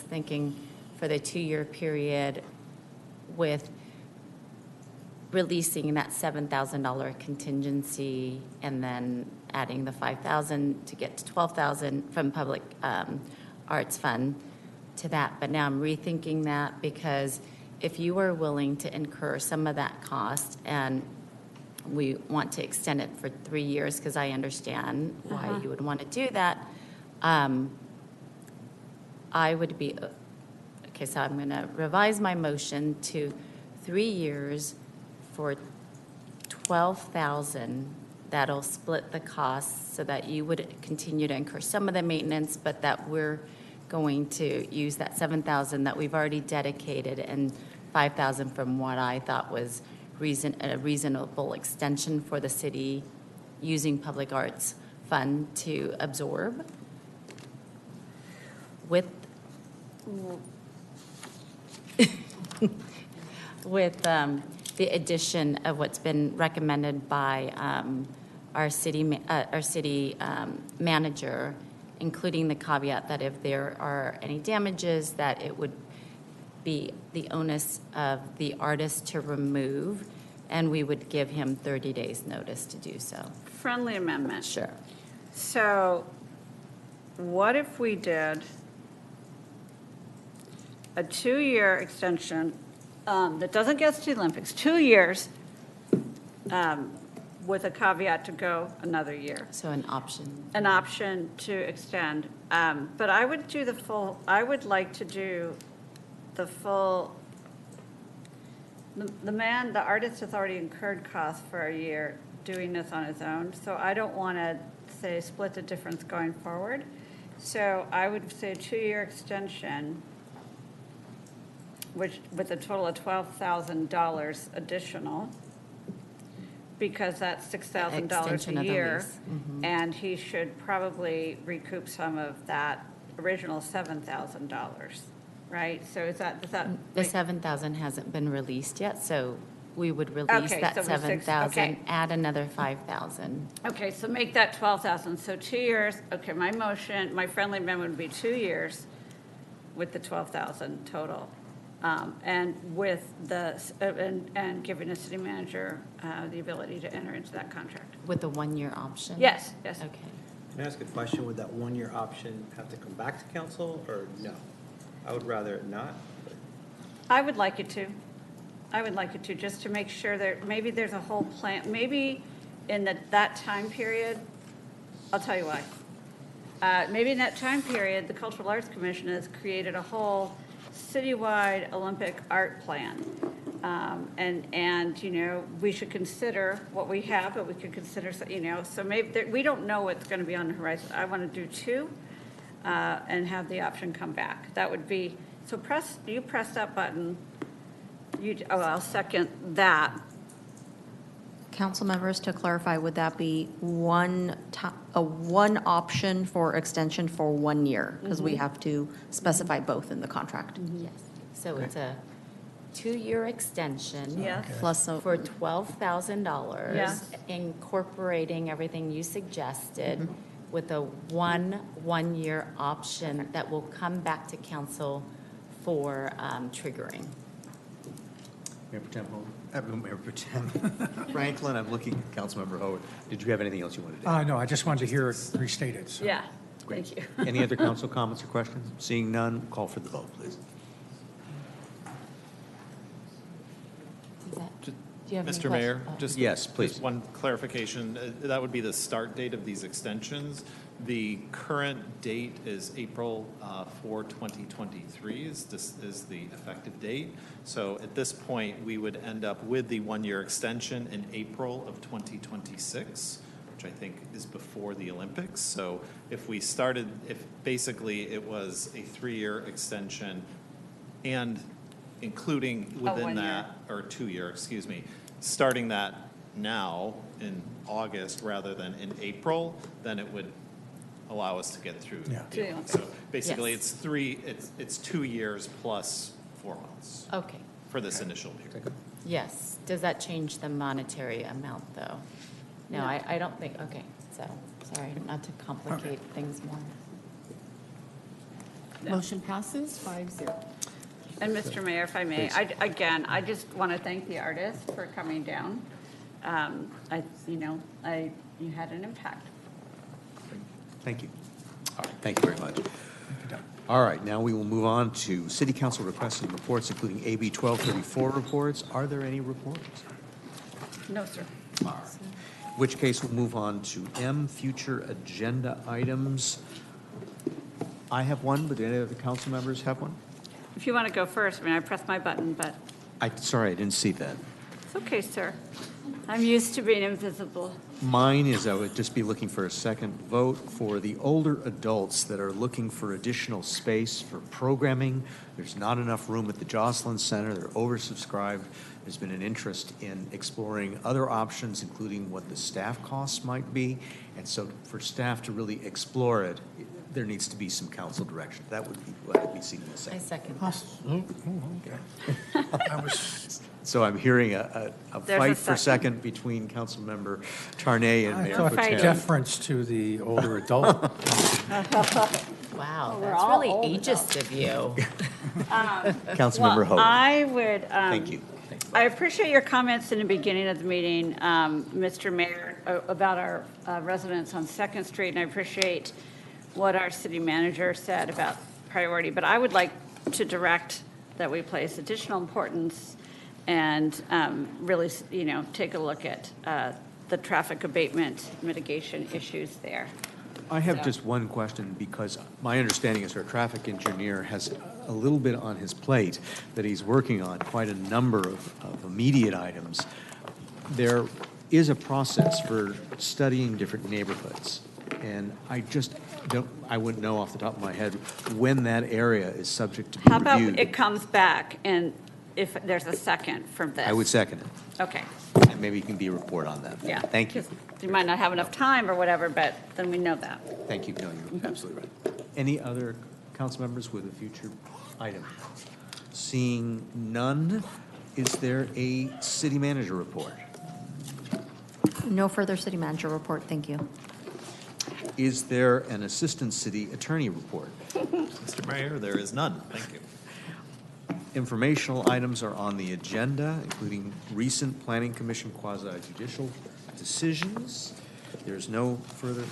thinking for the 2-year period with releasing that $7,000 contingency and then adding the $5,000 to get to $12,000 from Public Arts Fund to that. But now I'm rethinking that, because if you are willing to incur some of that cost and we want to extend it for 3 years, because I understand why you would want to do that, I would be, okay, so I'm going to revise my motion to 3 years for $12,000. That'll split the costs so that you would continue to incur some of the maintenance, but that we're going to use that $7,000 that we've already dedicated and $5,000 from what I thought was a reasonable extension for the city using Public Arts Fund to absorb. With the addition of what's been recommended by our city manager, including the caveat that if there are any damages, that it would be the onus of the artist to remove, and we would give him 30 days notice to do so. Friendly amendment. Sure. So what if we did a 2-year extension that doesn't get us to the Olympics, 2 years, with a caveat to go another year? So an option. An option to extend. But I would do I would like to do the full, the artist has already incurred costs for a year doing this on his own, so I don't want to say split the difference going forward. So I would say a 2-year extension, which with a total of $12,000 additional, because that's $6,000 Extension a of the year, lease. Mhm. and he should probably recoup some of that original $7,000, right? So is that The $7,000 hasn't been released yet, so we would release Okay, that so we're $7,000, okay. add another $5,000. Okay, so make that $12,000. So 2 years. Okay, my friendly amendment would be 2 years with the $12,000 total. And with and giving the city manager the ability to enter into that contract. With a 1-year option? Yes. Okay. Can I ask a question? Would that 1-year option have to come back to council, or no? I would rather it not. I would like it to. Just to make sure that maybe there's a whole plan. Maybe in that time period, I'll tell you why. Maybe in that time period, the Cultural Arts Commission has created a whole citywide Olympic art plan. And we should consider what we have, but we could consider, so maybe we don't know what's going to be on the horizon. I want to do 2 and have the option come back. That would be, so press that button I'll second that. Council members, to clarify, would that be one option for extension for 1 year? Because we have to specify both in the contract. Yes. So it's a 2-year extension. Yes. Plus for $12,000. Yes. Incorporating everything you suggested with a one-year option that will come back to council for triggering. Mayor Pro Tem Howard? Mayor Pro Tem Franklin, I'm looking at Councilmember Howard. Did you have anything else you wanted to add? No, I just wanted to hear it restated. So. Yeah, Great. thank you. Any other council comments or questions? Seeing none, call for the vote, please. Do you have any Mr. Mayor, questions? just Yes, please. just one clarification. That would be the start date of these extensions. The current date is April 4, 2023 is the effective date. So at this point, we would end up with the 1-year extension in April of 2026, which I think is before the Olympics. So if we started, if basically it was a 3-year extension and including within that, or 2-year, excuse me, starting that now in August rather than in April, then it would allow us to get through. Yeah. So basically, Yes. it's 2 years plus 4 months Okay. for this initial period. Yes. Does that change the monetary amount, though? No, No. I don't think, okay. So, sorry, not to complicate things more. Motion passes 5-0. And Mr. Mayor, if I may, I just want to thank the artist for coming down. You had an impact. Thank you. All right, thank you very much. All right, now we will move on to City Council requests and reports, including AB 1234 reports. Are there any reports? No, sir. All right. In which case, we'll move on to M, future agenda items. I have one, but do any other council members have one? If you want to go first, I pressed my button, but Sorry, I didn't see that. it's okay, sir. I'm used to being invisible. Mine is I would just be looking for a second vote for the older adults that are looking for additional space for programming. There's not enough room at the Jocelyn Center. They're oversubscribed. There's been an interest in exploring other options, including what the staff costs might be. And so for staff to really explore it, there needs to be some council direction. That would be what I'd be seeking a second. I second that. Okay. So I'm hearing a There's fight a for second between Councilmember Tarnay and I Mayor thought Pro Tem. deference to the older adult. Wow, we're that's all really old ageist of you. Councilmember Hope. I would. Thank you. I appreciate your comments in the beginning of the meeting, Mr. Mayor, about our residents on 2nd Street, and I appreciate what our city manager said about priority. But I would like to direct that we place additional importance and really, take a look at the traffic abatement mitigation issues there. I have just one question, because my understanding is our traffic engineer has a little bit on his plate that he's working on, quite a number of immediate items. There is a process for studying different neighborhoods, and I wouldn't know off the top of my head when that area is subject to be How about reviewed. it comes back, and if there's a second from this? I would second it, Okay, and maybe you can be a report on that. yeah. Thank you. You might not have enough time or whatever, but then we know that. Thank you. No, you're absolutely right. Any other council members with a future item? Seeing none, is there a city manager report? No further city manager report, thank you. Is there an assistant city attorney report? Mr. Mayor, there is none. Thank you. Informational items are on the agenda, including recent Planning Commission quasi-judicial decisions. There's no further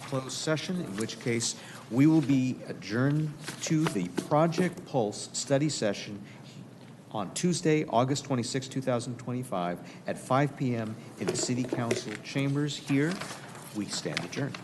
closed session, in which case we will be adjourned to the Project Pulse study session on Tuesday, August 26, 2025 at 5 p.m. in the City Council chambers here. We stand adjourned.